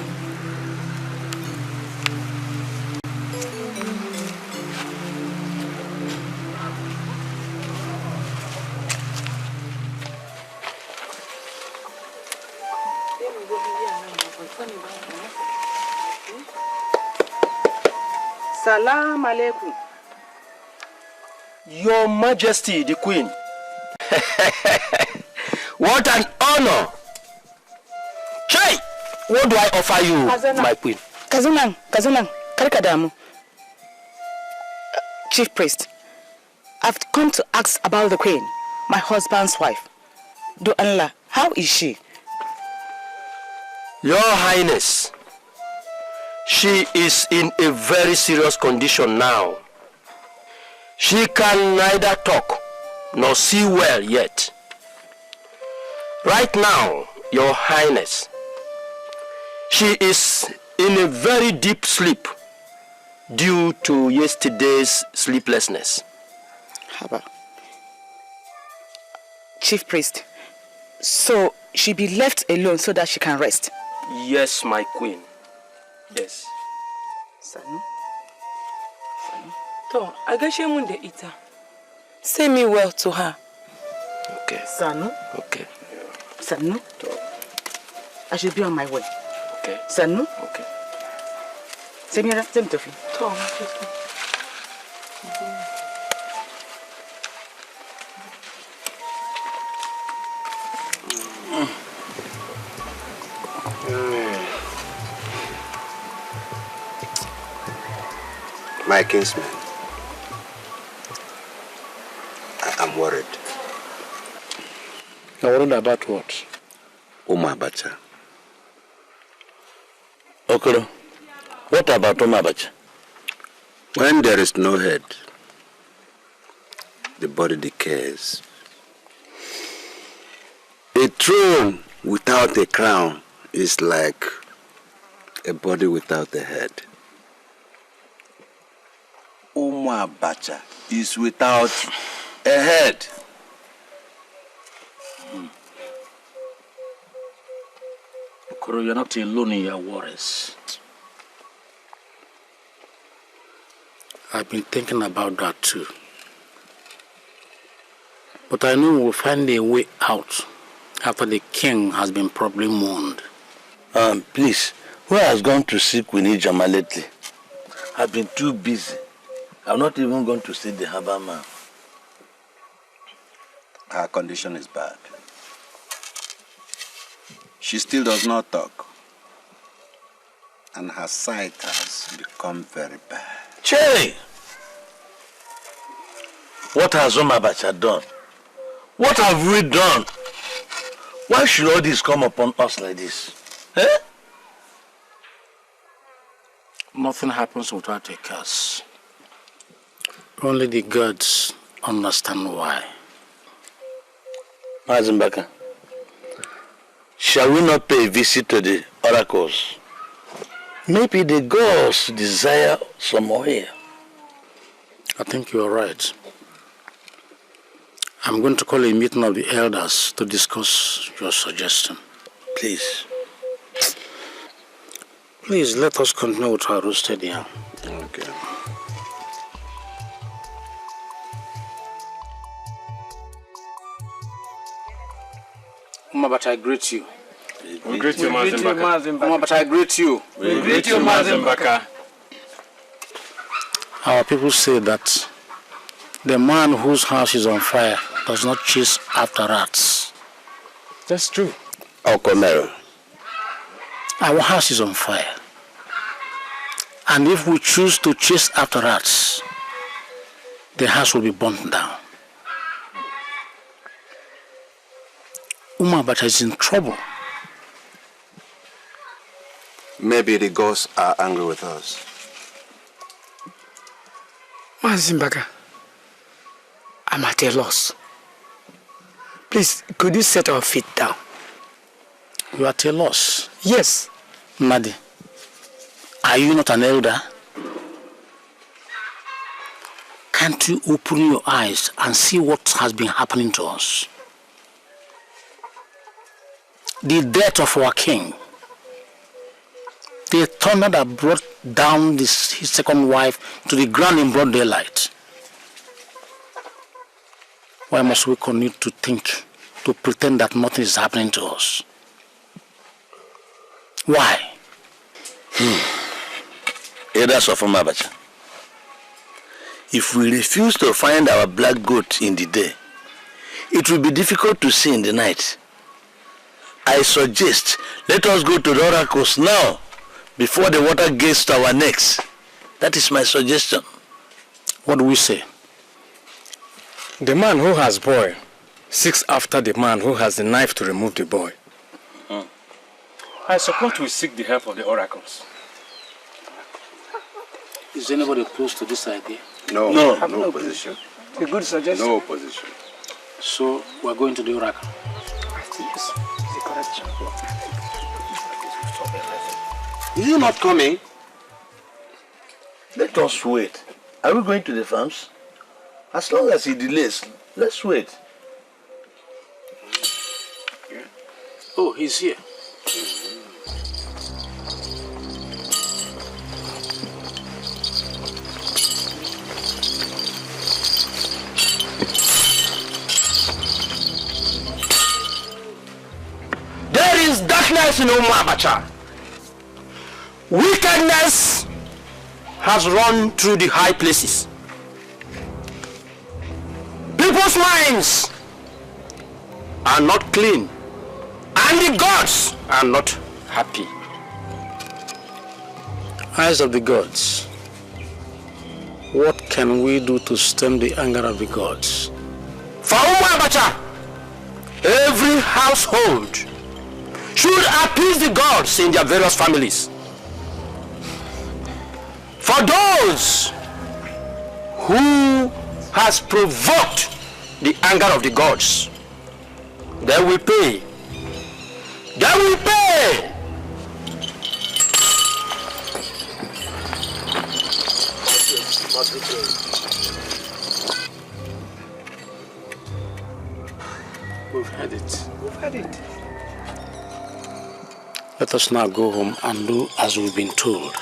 Salam alaikum. Your Majesty, the Queen. What an honor! Chai! What do I offer you, my queen? Kazunang, Karikadamu. Chief Priest, I've come to ask about the Queen, my husband's wife. Do Allah, how is she? Your Highness, she is in a very serious condition now. She can neither talk nor see well yet. Right now, Your Highness, she is in a very deep sleep due to yesterday's sleeplessness. Haba. Chief Priest, so she be left alone so that she can rest? Yes, my queen. Yes. Sanu? To, agashe munde ita. Say me well to her. Okay. Sanu? Okay. Sanu? I should be on my way. Okay. Sanu? Okay. Semira, Semtofi. To, My kinsman, I am worried. You're worried about what? Umabacha. Okoro, what about Umabacha? When there is no head, the body decays. A throne without a crown is like a body without a head. Umabacha is without a head. Okoro, you're not alone in your worries. I've been thinking about that too. But I know we'll find a way out after the king has been properly mourned. Please, who has gone to see Queen Ijamaka lately? I've been too busy. I'm not even going to see the harbor man. Her condition is bad. She still does not talk. And her sight has become very bad. Che! What has Umabacha done? What have we done? Why should all this come upon us like this? Eh? Nothing happens without a curse. Only the gods understand why. Mazimbaka, shall we not pay a visit to the oracles? Maybe the gods desire some oil. I think you are right. I'm going to call a meeting of the elders to discuss your suggestion. Please. Please, let us continue with our roasted yam. Okay. But I greet you. We greet you, Mazimbaka. But I greet you. We greet you, Mazimbaka. Our people say that the man whose house is on fire does not chase after rats. That's true. Okomero. Our house is on fire. And if we choose to chase after rats, the house will be burnt down. Umabata is in trouble. Maybe the gods are angry with us. Mazimbaka, I'm at a loss. Please, could you set our feet down? You are at a loss? Yes. Madi, are you not an elder? Can't you open your eyes and see what has been happening to us? The death of our king, the thunder that brought down his second wife to the ground in broad daylight. Why must we continue to think, to pretend that nothing is happening to us? Why? Elders of Umabacha, if we refuse to find our black goat in the day, it will be difficult to see in the night. I suggest let us go to the oracles now before the water gets to our necks. That is my suggestion. What do we say? The man who has boy seeks after the man who has the knife to remove the boy. I suppose we seek the help of the oracles. Is anybody close to this idea? No opposition. A good suggestion. No opposition. So we're going to the oracle. Yes, the correct. Is he not coming? Let us wait. Are we going to the farms? As long as he delays, let's wait. Oh, he's here. There is darkness in Umabacha. Wickedness has run through the high places. People's minds are not clean, and the gods are not happy. Eyes of the gods, what can we do to stem the anger of the gods? For Umabacha, every household should appease the gods in their various families. For those who has provoked the anger of the gods, they will pay. They will pay. We've had it. We've had it. Let us now go home and do as we've been told.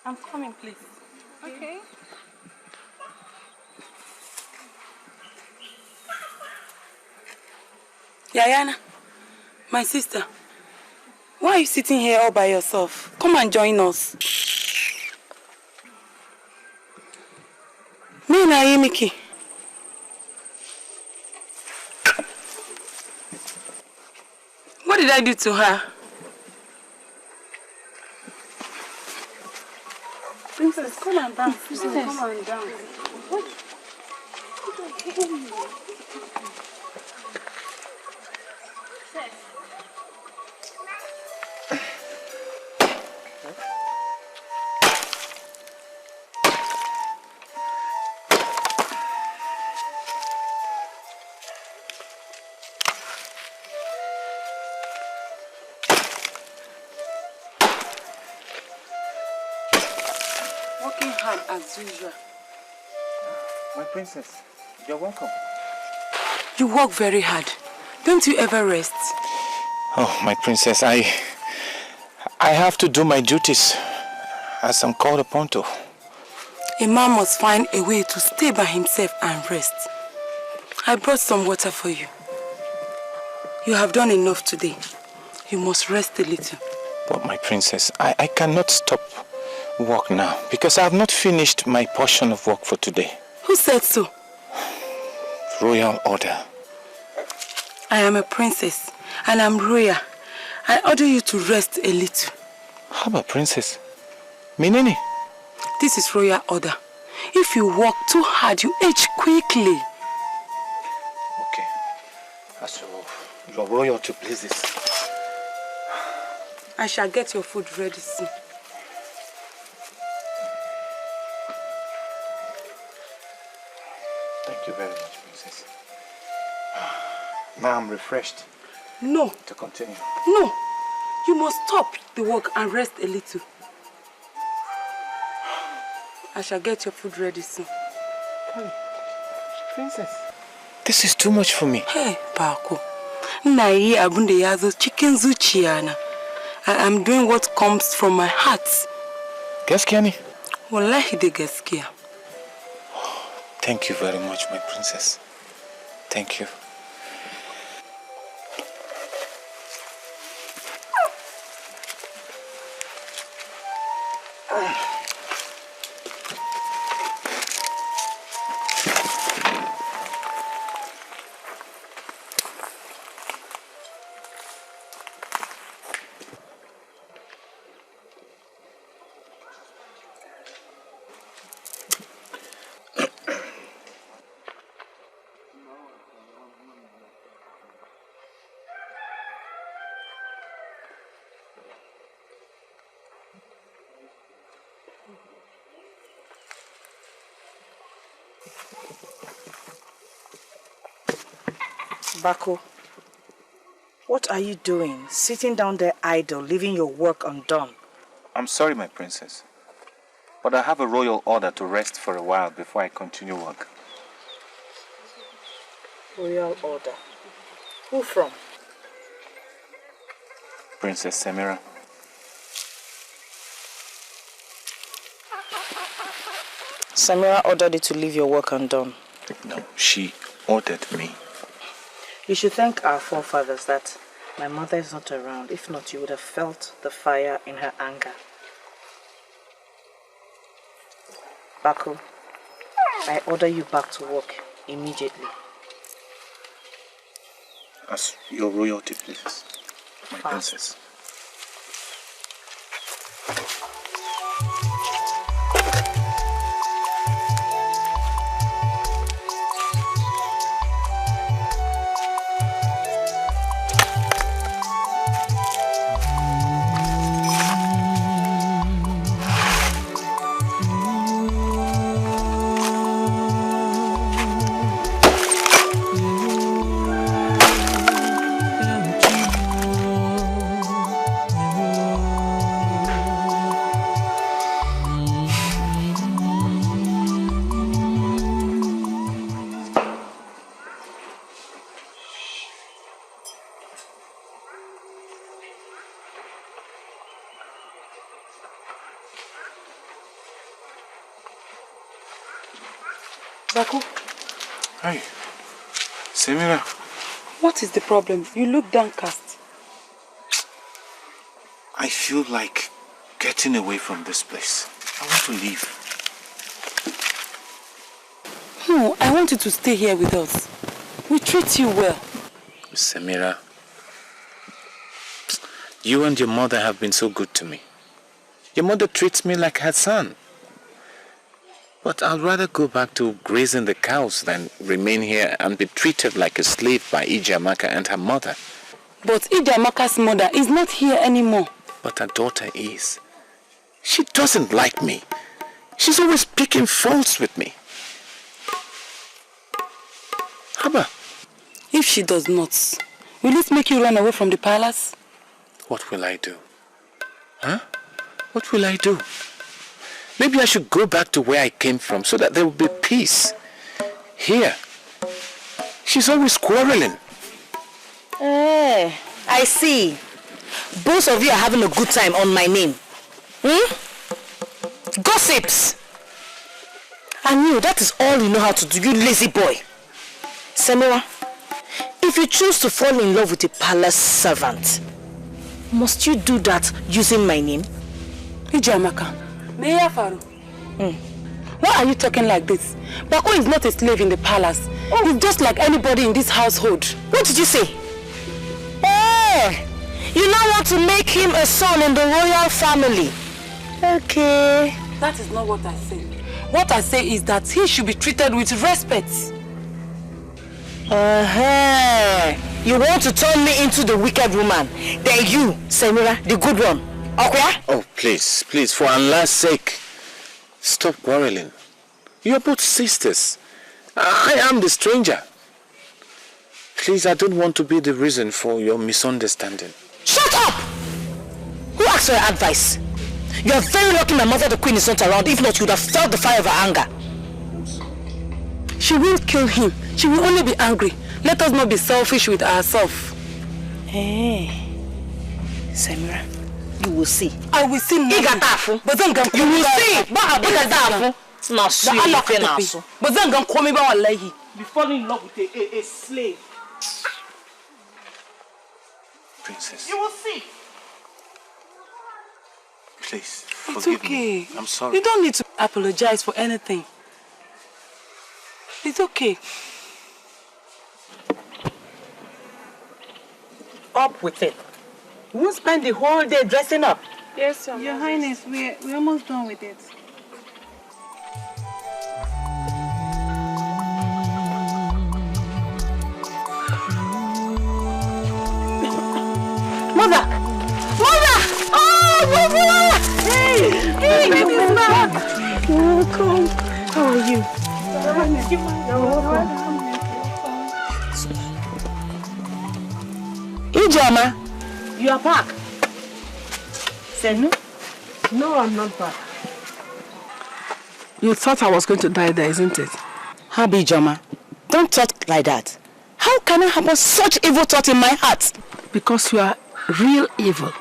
I'm coming, please. Okay. Yayana, my sister, why are you sitting here all by yourself? Come and join us. Me and Ayemiki. What did I do to her? Princess, come and dance. Princess, come and dance. What? Working hard as usual. My princess, you're welcome. You work very hard. Don't you ever rest? Oh, my princess, I have to do my duties as I'm called upon to. A man must find a way to stay by himself and rest. I brought some water for you. You have done enough today. You must rest a little. But my princess, I cannot stop work now because I have not finished my portion of work for today. Who said so? Royal order. I am a princess and I'm royal. I order you to rest a little. How about princess? Minini? This is royal order. If you work too hard, you age quickly. Okay. As your royalty pleases. I shall get your food ready soon. Thank you very much, princess. Now I'm refreshed. No. To continue. No. You must stop the work and rest a little. I shall get your food ready soon. Hey, princess. This is too much for me. Hey, Paco. Nai abunde yazo chicken zuchiana. I'm doing what comes from my heart. Gaskiani? Wallahi de gaskia. Thank you very much, my princess. Thank you. Bako, what are you doing? Sitting down there idle, leaving your work undone. I'm sorry, my princess. But I have a royal order to rest for a while before I continue work. Royal order? Who from? Princess Samira. Samira ordered you to leave your work undone. No, she ordered me. You should thank our forefathers that my mother is not around. If not, you would have felt the fire in her anger. Bako, I order you back to work immediately. As your royalty pleases, my princess. Baku. Hi. Samira. What is the problem? You look downcast. I feel like getting away from this place. I want to leave. No, I want you to stay here with us. We treat you well. Samira, you and your mother have been so good to me. Your mother treats me like her son. But I'd rather go back to grazing the cows than remain here and be treated like a slave by Ijamaka and her mother. But Ijamaka's mother is not here anymore. But her daughter is. She doesn't like me. She's always picking faults with me. Haba. If she does not, will it make you run away from the palace? What will I do? Huh? What will I do? Maybe I should go back to where I came from so that there will be peace. Here, she's always quarreling. I see. Both of you are having a good time on my name. Gossips! And you, that is all you know how to do, you lazy boy. Samira, if you choose to fall in love with a palace servant, must you do that using my name? Ijamaka. Mayor Faru. Why are you talking like this? Bako is not a slave in the palace. He's just like anybody in this household. What did you say? You now want to make him a son in the royal family. Okay. That is not what I say. What I say is that he should be treated with respect. You want to turn me into the wicked woman. Then you, Samira, the good one. Okay? Oh, please, please, for Allah's sake, stop quarreling. You are both sisters. I am the stranger. Please, I don't want to be the reason for your misunderstanding. Shut up! Who asked for your advice? You are very lucky my mother the queen is not around. If not, you would have felt the fire of her anger. She will kill him. She will only be angry. Let us not be selfish with ourselves. Samira, you will see. I will see nothing. But then you will see. But then be falling in love with a slave. Princess. You will see. Please, it's forgive okay. me. I'm sorry. You don't need to apologize for anything. It's okay. Up with it. We won't spend the whole day dressing up. Yes, Your Highness, we're almost done with it. Mother! Mother! Oh, Mother! Hey, baby's back! Welcome. How are you? Ijama, you are back. Senu? No, I'm not back. You thought I was going to die there, isn't it? Habi Ijama, don't talk like that. How can I have such evil thought in my heart? Because you are real evil.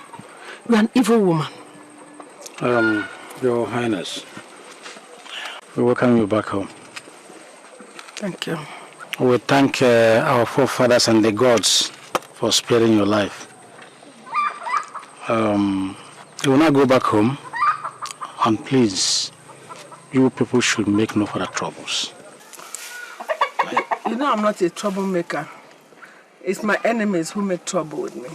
You are an evil woman. Your Highness, we welcome you back home. Thank you. We thank our forefathers and the gods for sparing your life. You will now go back home, and please, you people should make no further troubles. You know I'm not a troublemaker. It's my enemies who make trouble with me.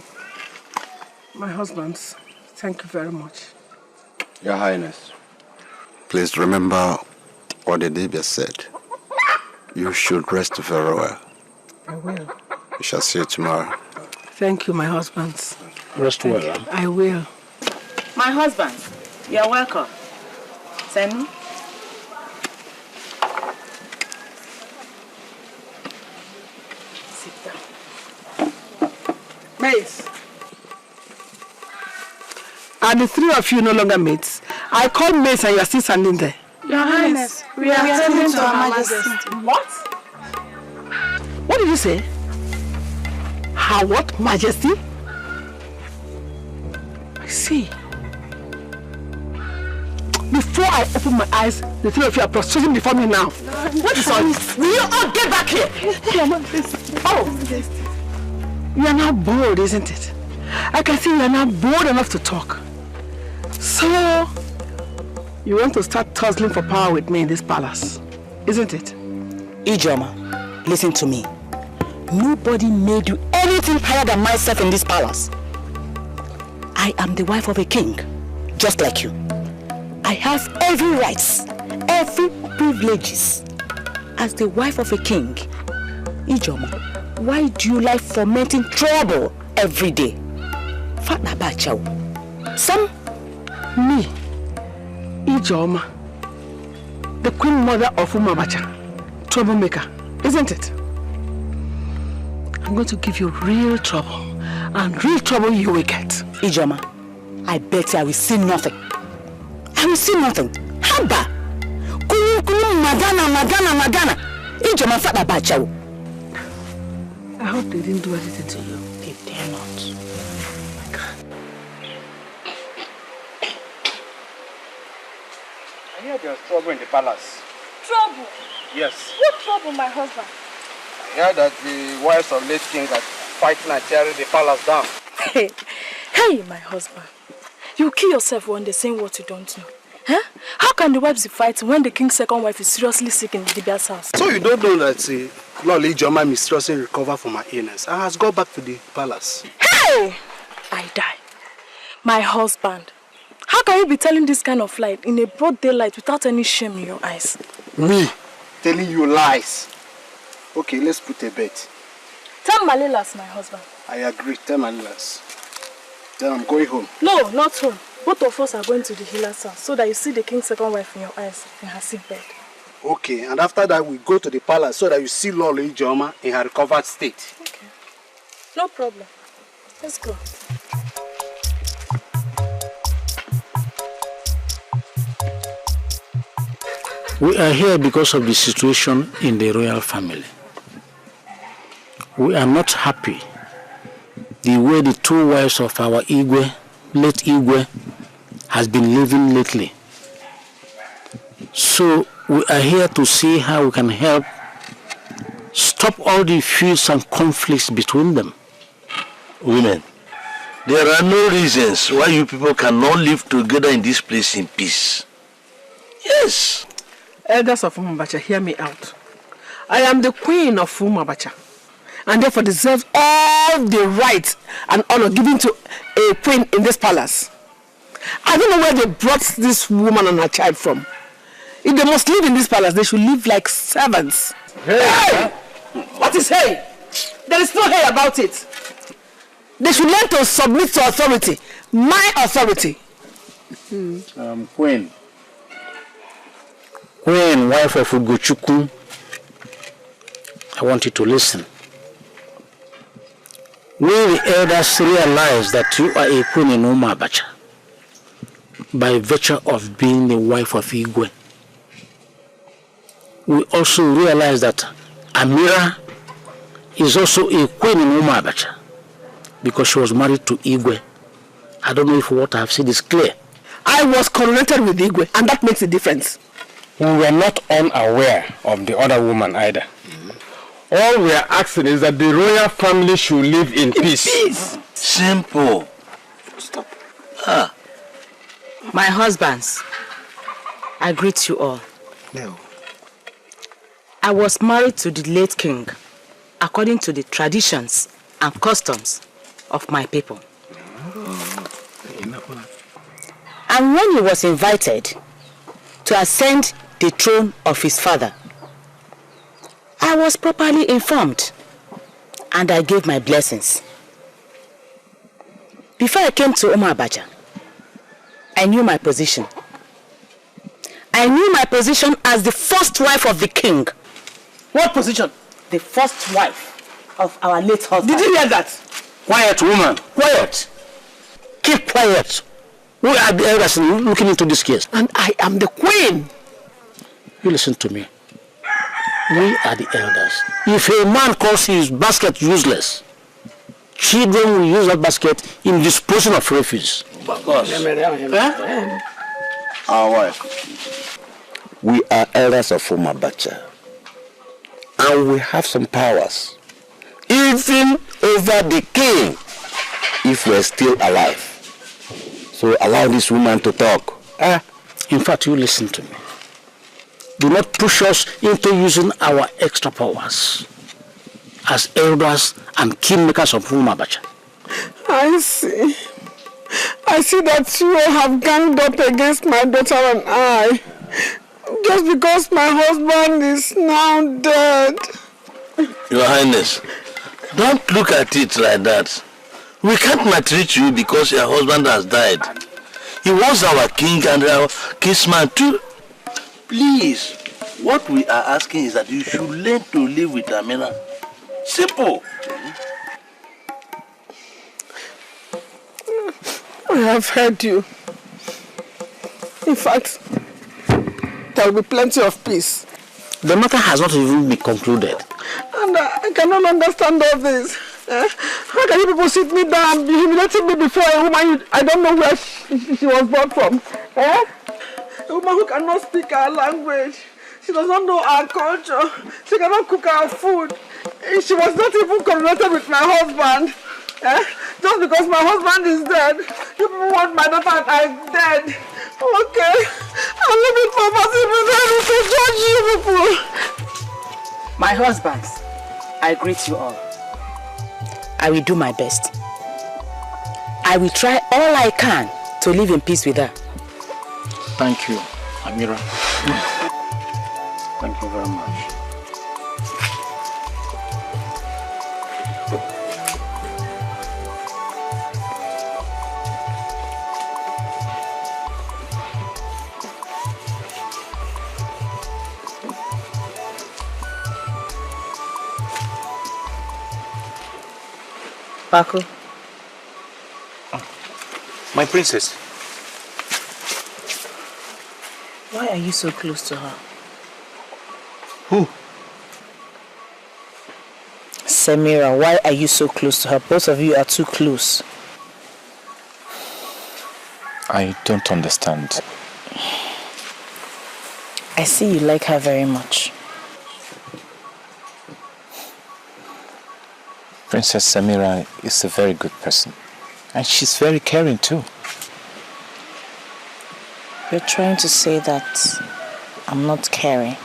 My husbands, thank you very much. Your Highness, please remember what the Dibia said. You should rest very well. I will. We shall see you tomorrow. Thank you, my husbands. Rest well. I will. My husband, you are welcome. Senu? Sit down. Mates. Are the three of you no longer mates? I called mates and you are still standing there. Your Highness, we are attending to Her Majesty. What? What did you say? Her what, Majesty? I see. Before I open my eyes, the three of you are prostrating before me now. What is all this? Will you all get back here? Oh! You are now bored, isn't it? I can see you are now bored enough to talk. So, you want to start tussling for power with me in this palace, isn't it? Ijoma, listen to me. Nobody made you anything higher than myself in this palace. I am the wife of a king, just like you. I have every rights, every privileges as the wife of a king. Ijoma, why do you like fomenting trouble every day? Some? Me? Ijoma, the queen mother of Umabacha, troublemaker, isn't it? I'm going to give you real trouble, and real trouble you will get. Ijoma, I bet you I will see nothing. I will see nothing. Haba! Magana. Ijoma fata bachawo. I hope they didn't do anything to you. They dare not. I hear there's trouble in the palace. Trouble? Yes. What trouble, my husband? I hear that the wives of late king are fighting and tearing the palace down. Hey, my husband. You kill yourself one day saying what you don't know. Huh? How can the wives be fighting when the king's second wife is seriously sick in Dibia's house? So you don't know that Lord Ijoma mysteriously recovered from her illness and has gone back to the palace? Hey! I die. My husband. How can you be telling this kind of lie in a broad daylight without any shame in your eyes? Me? Telling you lies? Okay, let's put a bet. Tell Malilas, my husband. I agree, tell Malilas. Then I'm going home. No, not home. Both of us are going to the healer's house so that you see the king's second wife in your eyes in her sick bed. Okay, and after that we go to the palace so that you see Lord Ijoma in her recovered state. Okay. No problem. Let's go. We are here because of the situation in the royal family. We are not happy the way the two wives of our Igwe, late Igwe, has been living lately. So we are here to see how we can help stop all the feuds and conflicts between them. Women, there are no reasons why you people cannot live together in this place in peace. Yes. Elders of Umabacha, hear me out. I am the queen of Umabacha, and therefore deserve all the rights and honor given to a queen in this palace. I don't know where they brought this woman and her child from. If they must live in this palace, they should live like servants. Hey! What is hey? There is no hey about it. They should learn to submit to authority. My authority. Queen, wife of Ugochukwu, I want you to listen. We the elders realize that you are a queen in Umabacha by virtue of being the wife of Igwe. We also realize that Amira is also a queen in Umabacha because she was married to Igwe. I don't know if what I have said is clear. I was coronated with Igwe, and that makes a difference. We were not unaware of the other woman either. All we are asking is that the royal family should live in peace. Simple. Stop. My husbands, I greet you all. No. I was married to the late king according to the traditions and customs of my people. And when he was invited to ascend the throne of his father, I was properly informed and I gave my blessings. Before I came to Umabacha, I knew my position. I knew my position as the first wife of the king. What position? The first wife of our late husband. Did you hear that? Quiet, woman. Quiet. Keep quiet. We are the elders looking into this case. And I am the queen. You listen to me. We are the elders. If a man calls his basket useless, children will use that basket in disposing of refuse. Our wife. We are elders of Umabacha. And we have some powers. Even over the king, if we're still alive. So allow this woman to talk. In fact, you listen to me. Do not push us into using our extra powers as elders and kingmakers of Umabacha. I see. I see that you have ganged up against my daughter and I. Just because my husband is now dead. Your Highness, don't look at it like that. We can't maltreat you because your husband has died. He was our king and our kinsman too. Please, what we are asking is that you should learn to live with Amira. Simple. I have heard you. In fact, there will be plenty of peace. The matter has not even been concluded. And I cannot understand all this. How can you people sit me down and be humiliating me before a woman I don't know where she was born from? A woman who cannot speak our language. She does not know our culture. She cannot cook our food. She was not even connected with my husband. Just because my husband is dead, you people want my daughter and I'm dead. Okay, I'll leave it for possible to judge you people. My husbands, I greet you all. I will do my best. I will try all I can to live in peace with her. Thank you, Amira. Thank you very much. Paco. My princess. Why are you so close to her? Who? Samira, why are you so close to her? Both of you are too close. I don't understand. I see you like her very much. Princess Samira is a very good person. And she's very caring too. You're trying to say that I'm not caring.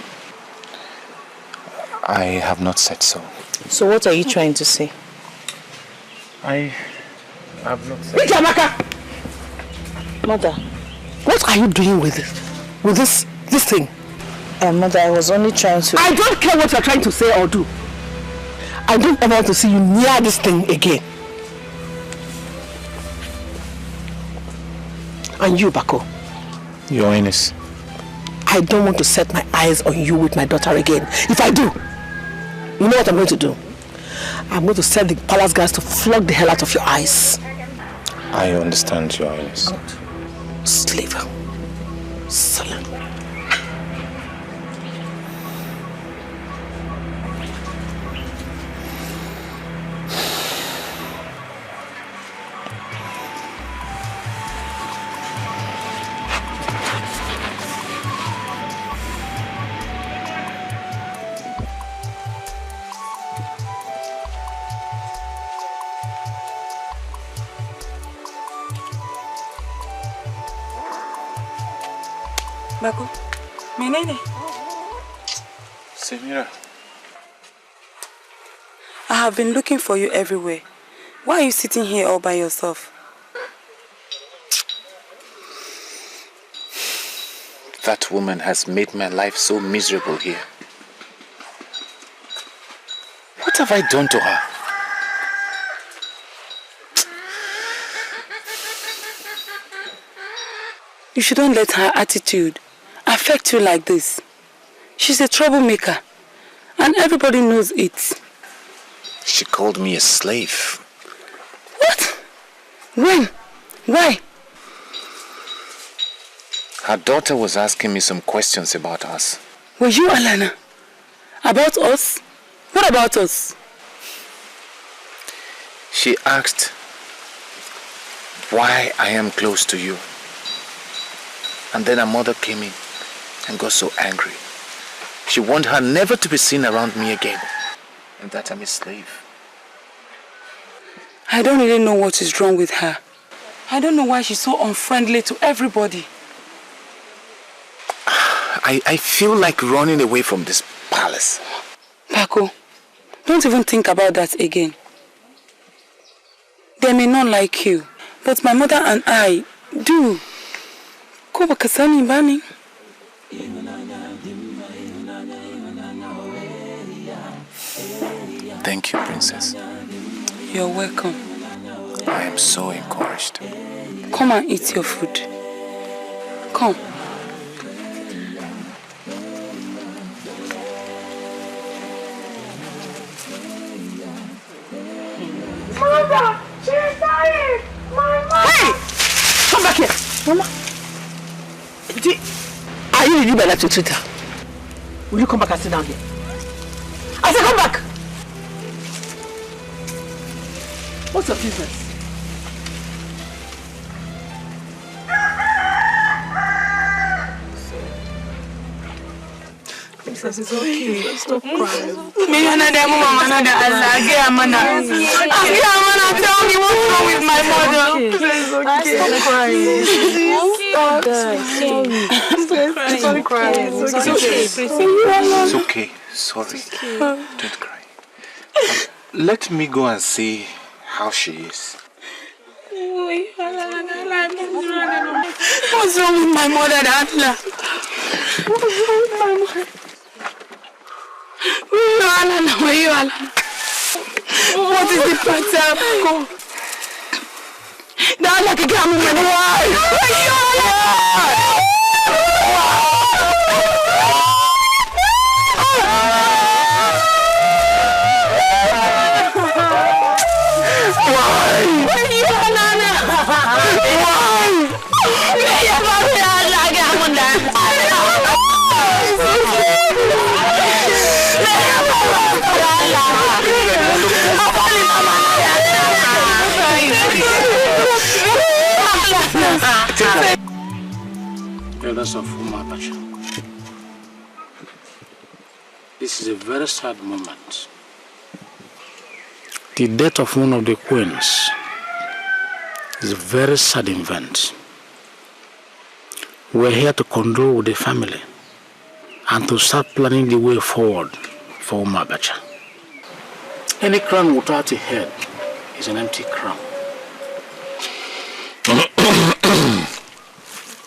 I have not said so. So what are you trying to say? I have not said Ijamaka! Mother. What are you doing with this thing? Mother, I was only trying to... I don't care what you're trying to say or do. I don't ever want to see you near this thing again. And you, Bako. Your Highness. I don't want to set my eyes on you with my daughter again. If I do, you know what I'm going to do? I'm going to send the palace guards to flog the hell out of your eyes. I understand, Your Highness. Slave. Salam. Bako, menene? Samira. I have been looking for you everywhere. Why are you sitting here all by yourself? That woman has made my life so miserable here. What have I done to her? You shouldn't let her attitude affect you like this. She's a troublemaker, and everybody knows it. She called me a slave. What? When? Why? Her daughter was asking me some questions about us. Were you Alana? About us? What about us? She asked why I am close to you. And then her mother came in and got so angry. She warned her never to be seen around me again, and that I'm a slave. I don't really know what is wrong with her. I don't know why she's so unfriendly to everybody. I feel like running away from this palace. Paco, don't even think about that again. They may not like you, but my mother and I do. Go back to Sani Bani. Thank you, Princess. You're welcome. I am so encouraged. Come and eat your food. Come. Mother! She's dying! My mother! Hey! Come back here! Mama! Are you really better to treat her? Will you come back and sit down here? I said come back! What's your business? Princess, it's okay. Stop crying. Me another mama, another Allah. Tell me what's wrong with my mother. It's okay. Stop crying. Stop crying. It's okay. Sorry. Don't cry. Let me go and see how she is. What's wrong with my mother, Allah? What's wrong with my mother? What is the pattern? Now like a gamma, Elders of Umabacha, this is a very sad moment. The death of one of the queens is a very sad event. We're here to condole with the family and to start planning the way forward for Umabacha. Any crown without a head is an empty crown.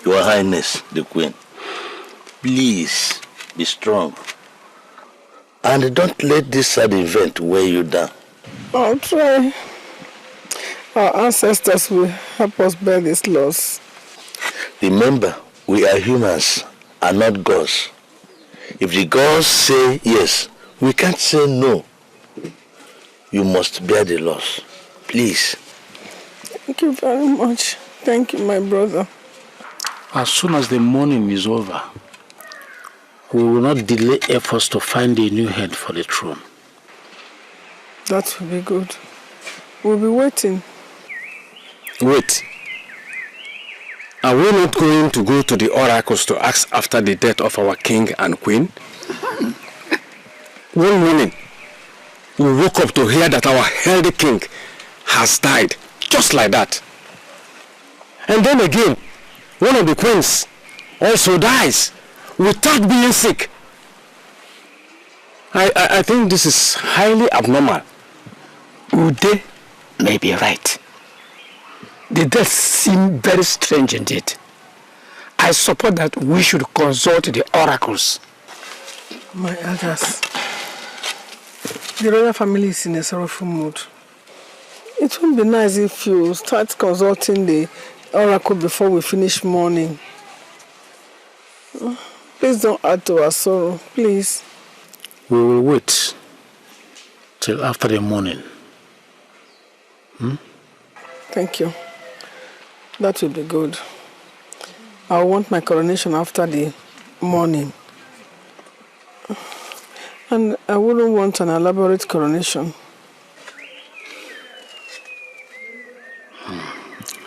Your Highness, the Queen, please be strong. And don't let this sad event weigh you down. I'll try. Our ancestors will help us bear this loss. Remember, we are humans and not gods. If the gods say yes, we can't say no. You must bear the loss. Please. Thank you very much. Thank you, my brother. As soon as the mourning is over, we will not delay efforts to find a new head for the throne. That will be good. We'll be waiting. Wait. Are we not going to go to the oracles to ask after the death of our king and queen? One morning, we woke up to hear that our healthy king has died, just like that. And then again, one of the queens also dies without being sick. I think this is highly abnormal. Ude may be right. The deaths seem very strange indeed. I support that we should consult the oracles. My elders, the royal family is in a sorrowful mood. It would be nice if you start consulting the oracle before we finish mourning. Please don't add to our sorrow, please. We will wait till after the mourning. Thank you. That will be good. I want my coronation after the mourning. And I wouldn't want an elaborate coronation.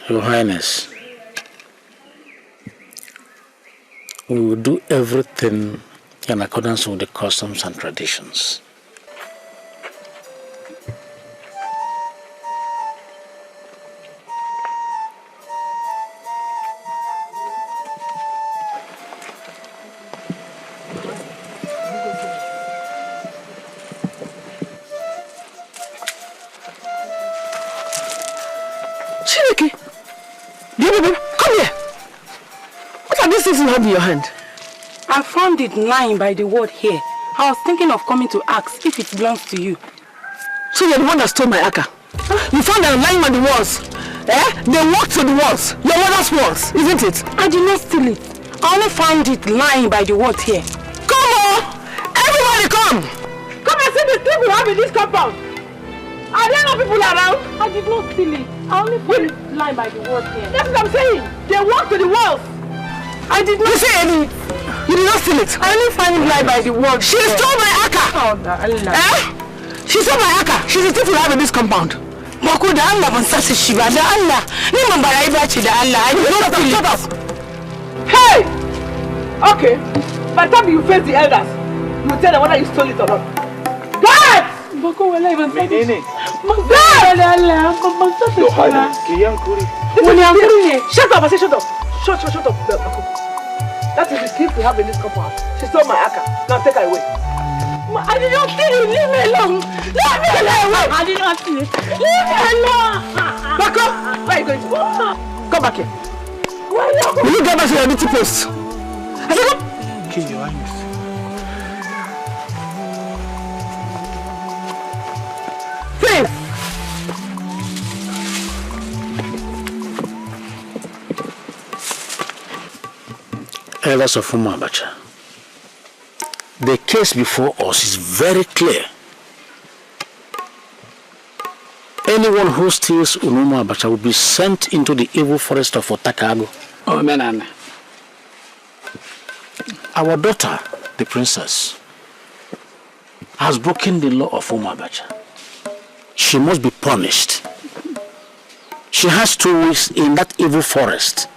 Your Highness, We will do everything in accordance with the customs and traditions. Come here. What are these things you have in your hand? I found it lying by the word here. I was thinking of coming to ask if it belongs to you. So you're the one that stole my aka? You found them lying on the walls. They walked to the walls. Your mother's walls, isn't it? I did not steal it. I only found it lying by the word here. Come on! Everybody come! Come and see the thing we have in this compound. Are there no people around? I did not steal it. I only found it lying by the word here. That's what I'm saying. They walked to the walls. I did not say any. You did not steal it. I only found it lying by the word. She stole my aka. She stole my aka. She's the thief we have in this compound. Mako da Allah ban sasa shi ba da Allah. Ni man barayi ba ce da Allah. I did not steal it. Hey! Okay. By the time you face the elders, you will tell them whether you stole it or not. God! Mako wallahi ban sasa shi. Shut up! I say shut up! Shut up! That is the thief we have in this compound. She stole my aka. Now take her away. I did not steal it. Leave me alone. Leave me alone. I did not steal it. Leave me alone. Back up. Where are you going to? Come back here. Will you get back to your duty post? I said come. Okay, Your Highness. Thief! Elders of Umabacha, the case before us is very clear. Anyone who steals Umabacha will be sent into the evil forest of Otakago. Oh, man. Our daughter, the princess, has broken the law of Umabacha. She must be punished. She has 2 weeks in that evil forest.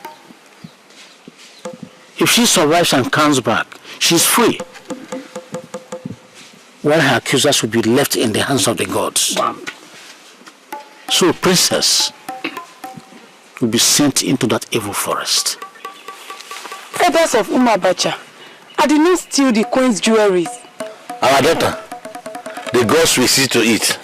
If she survives and comes back, she's free. While her accusers will be left in the hands of the gods. Wow. So, princess will be sent into that evil forest. Elders of Umabacha, I did not steal the queen's jewelries. Our daughter, the gods will see to it.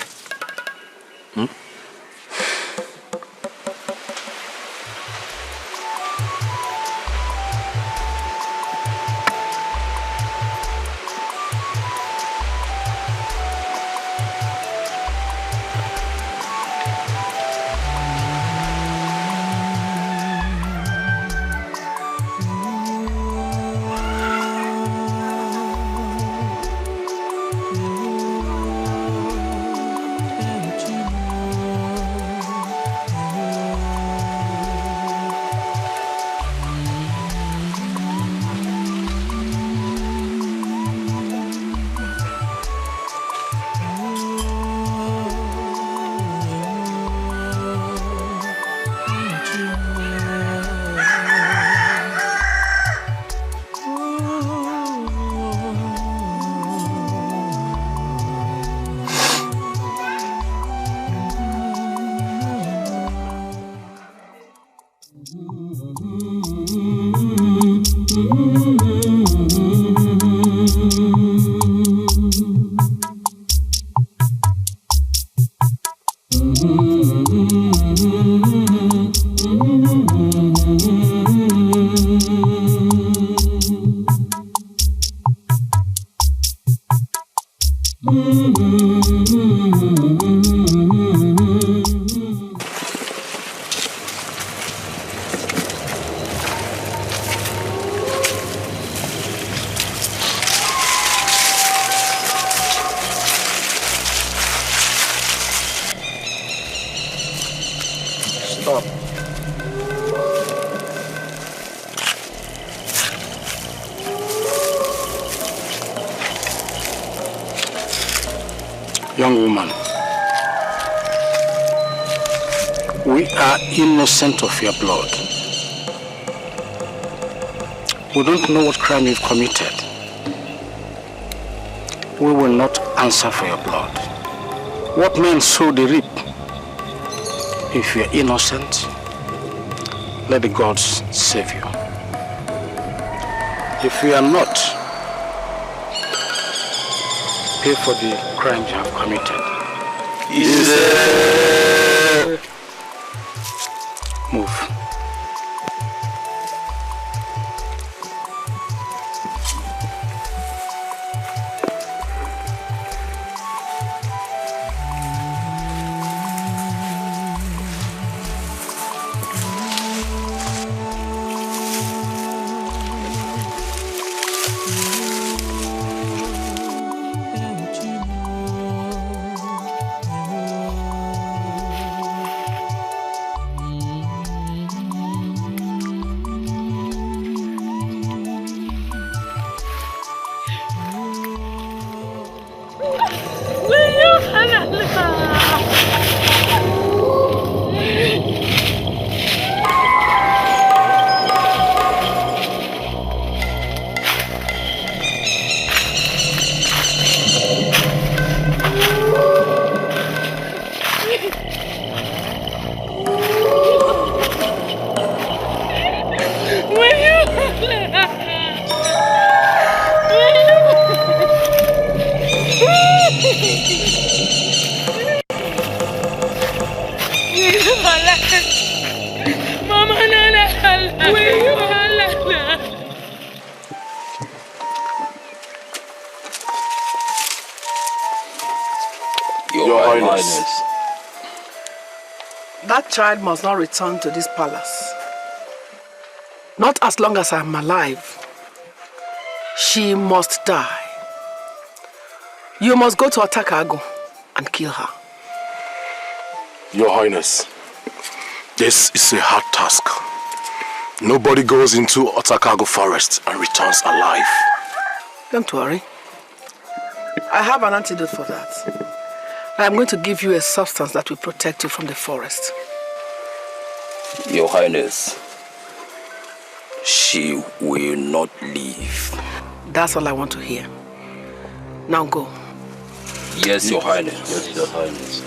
Young woman, we are innocent of your blood. We don't know what crime you've committed. We will not answer for your blood. What men sow, they reap. If you are innocent, let the gods save you. If you are not, pay for the crimes you have committed. Move. That child must not return to this palace. Not as long as I am alive. She must die. You must go to Otakago and kill her. Your Highness, this is a hard task. Nobody goes into Otakago forest and returns alive. Don't worry. I have an antidote for that. I am going to give you a substance that will protect you from the forest. Your Highness, she will not leave. That's all I want to hear. Now go. Yes, Your Highness. Yes, Your Highness.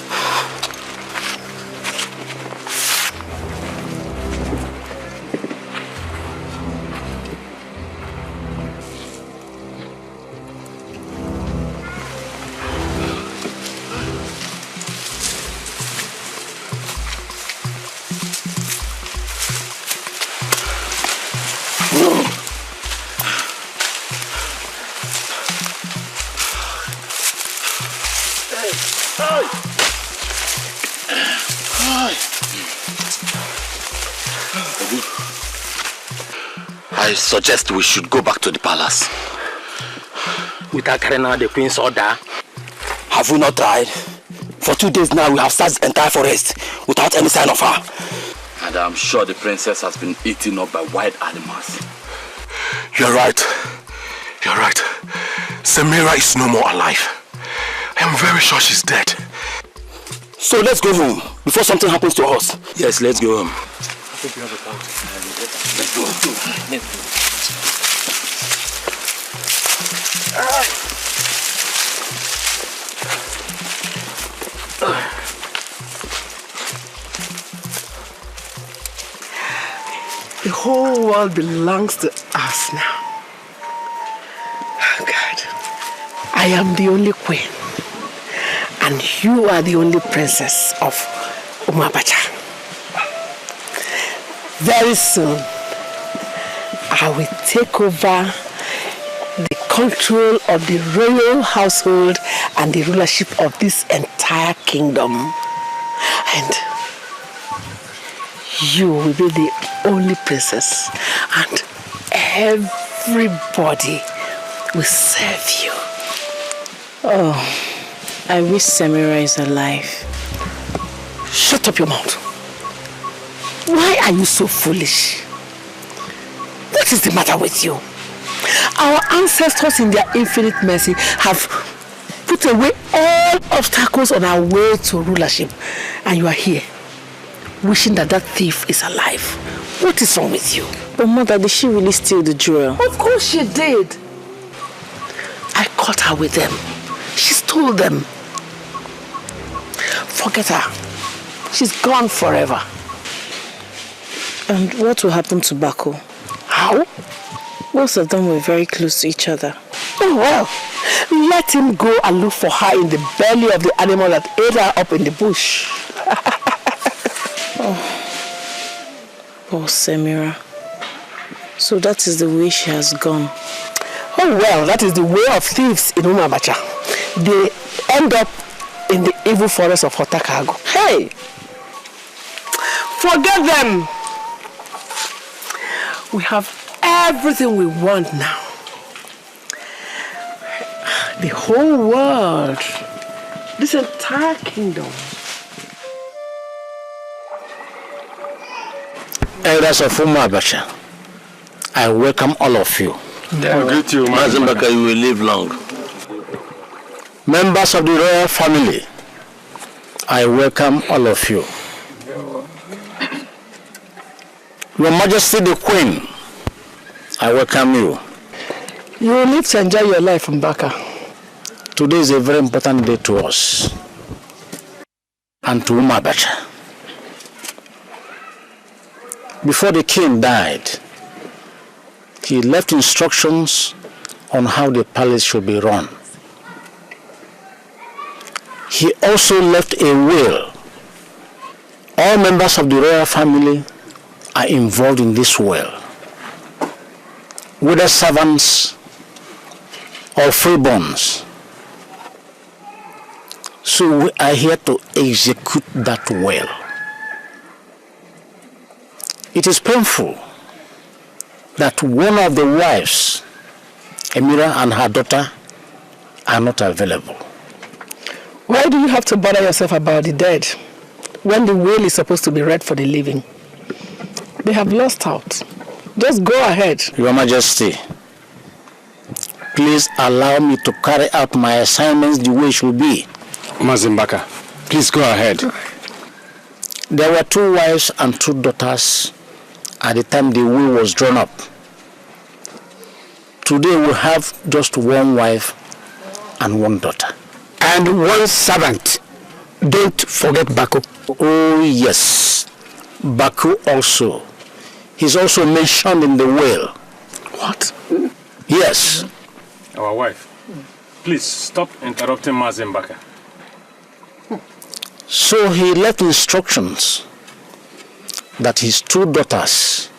I suggest we should go back to the palace. Without carrying out the queen's order? Have we not tried? For 2 days now we have searched the entire forest without any sign of her. And I'm sure the princess has been eaten up by wild animals. You're right. You're right. Samira is no more alive. I'm very sure she's dead. So let's go home before something happens to us. Yes, let's go home. I think you have a point. Let's go. Let's go. The whole world belongs to us now. Oh God. I am the only queen. And you are the only princess of Umabacha. Very soon, I will take over the control of the royal household and the rulership of this entire kingdom. And you will be the only princess, and everybody will serve you. Oh, I wish Samira is alive. Shut up your mouth. Why are you so foolish? What is the matter with you? Our ancestors in their infinite mercy have put away all obstacles on our way to rulership, and you are here wishing that that thief is alive. What is wrong with you? But Mother, did she really steal the jewel? Of course she did. I caught her with them. She stole them. Forget her. She's gone forever. And what will happen to Bako? How? Both of them were very close to each other. Oh well, let him go and look for her in the belly of the animal that ate her up in the bush. Poor Semira. So that is the way she has gone. Oh well, that is the way of thieves in Umabacha. They end up in the evil forest of Hotakago. Hey! Forget them! We have everything we want now. The whole world. This entire kingdom. Elders of Umabacha, I welcome all of you. I greet you, Ijamaka, you will live long. Members of the royal family, I welcome all of you. Your Majesty the Queen, I welcome you. You will live to enjoy your life in Baka. Today is a very important day to us and to Umabacha. Before the king died, he left instructions on how the palace should be run. He also left a will. All members of the royal family are involved in this will, whether servants or freeborns. So we are here to execute that will. It is painful that one of the wives, Emira and her daughter, are not available. Why do you have to bother yourself about the dead when the will is supposed to be read for the living? They have lost out. Just go ahead. Your Majesty, please allow me to carry out my assignments the way it should be. Mazimbaka, please go ahead. There were 2 wives and 2 daughters at the time the will was drawn up. Today we have just 1 wife and 1 daughter. And 1 servant. Don't forget Baku. Oh yes, Baku also. He's also mentioned in the will. What? Yes. Our wife. Please stop interrupting Mazimbaka. So he left instructions that his 2 daughters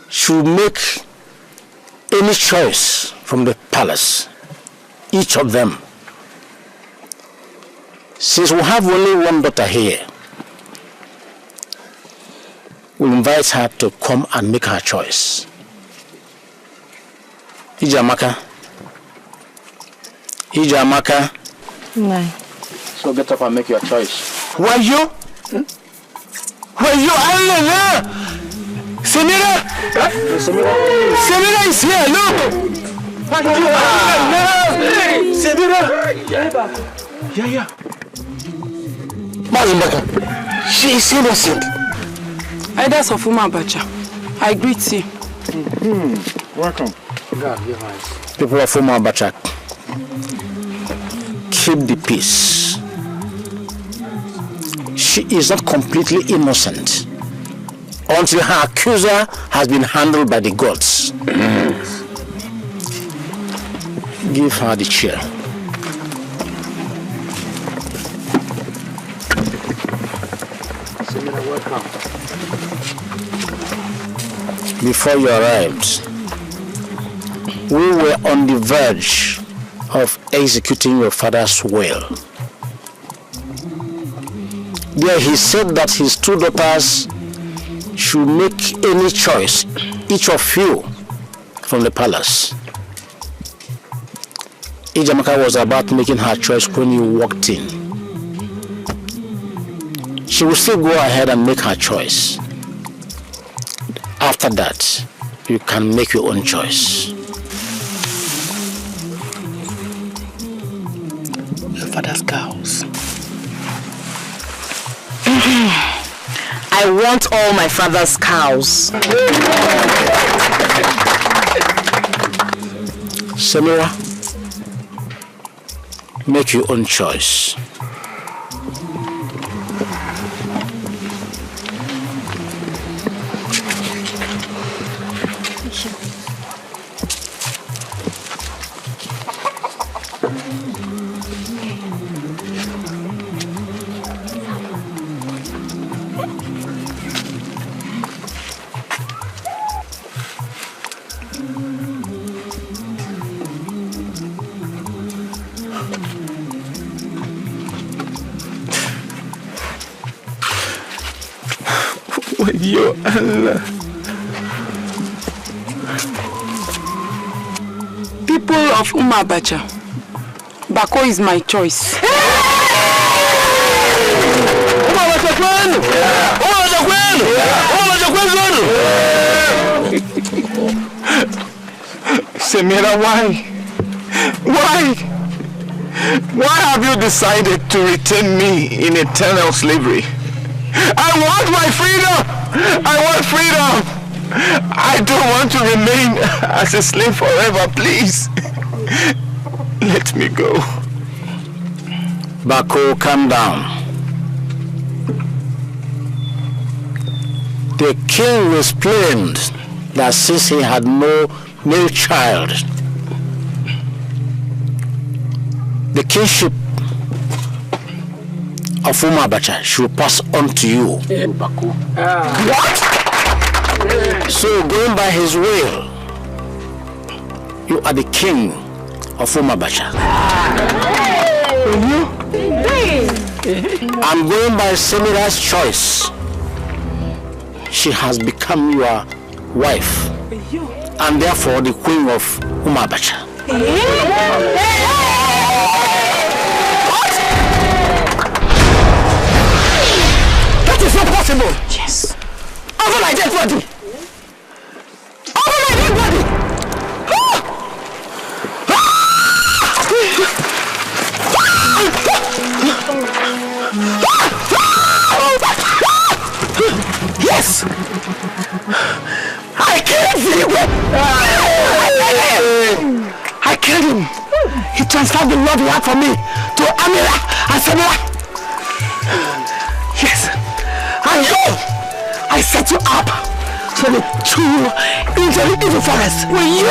should make any choice from the palace, each of them. Since we have only 1 daughter here, we'll invite her to come and make her choice. Ijamaka. Ijamaka. No. So get up and make your choice. Were you? Semira! Semira is here, look! Semira! Yeah. Mazimbaka, she is innocent. Elders of Umabacha, I greet you. Welcome. People of Umabacha, keep the peace. She is not completely innocent until her accuser has been handled by the gods. Give her the chair. Welcome. Before you arrived, we were on the verge of executing your father's will. There he said that his 2 daughters should make any choice, each of you, from the palace. Ijamaka was about making her choice when you walked in. She will still go ahead and make her choice. After that, you can make your own choice. Your father's cows. I I want all my father's cows. Samira, make your own choice. Yo, Allah. People of Umabacha, Bako is my choice. Samira, why? Why have you decided to retain me in eternal slavery? I want my freedom! I want freedom! I don't want to remain as a slave forever, please. Let me go. Bako, calm down. The king was blamed that since he had no male child, the kingship of Umabacha should pass on to you. What? So going by his will, you are the king of Umabacha. I'm going by Samira's choice. She has become your wife and therefore the queen of Umabacha. It's not possible. Yes. Over my dead body. Over my dead body. Yes. I killed him. I killed him. He transferred the love he had for me to Amira and Samira. Yes. And you, I set you up to the two into the evil forest. Will you?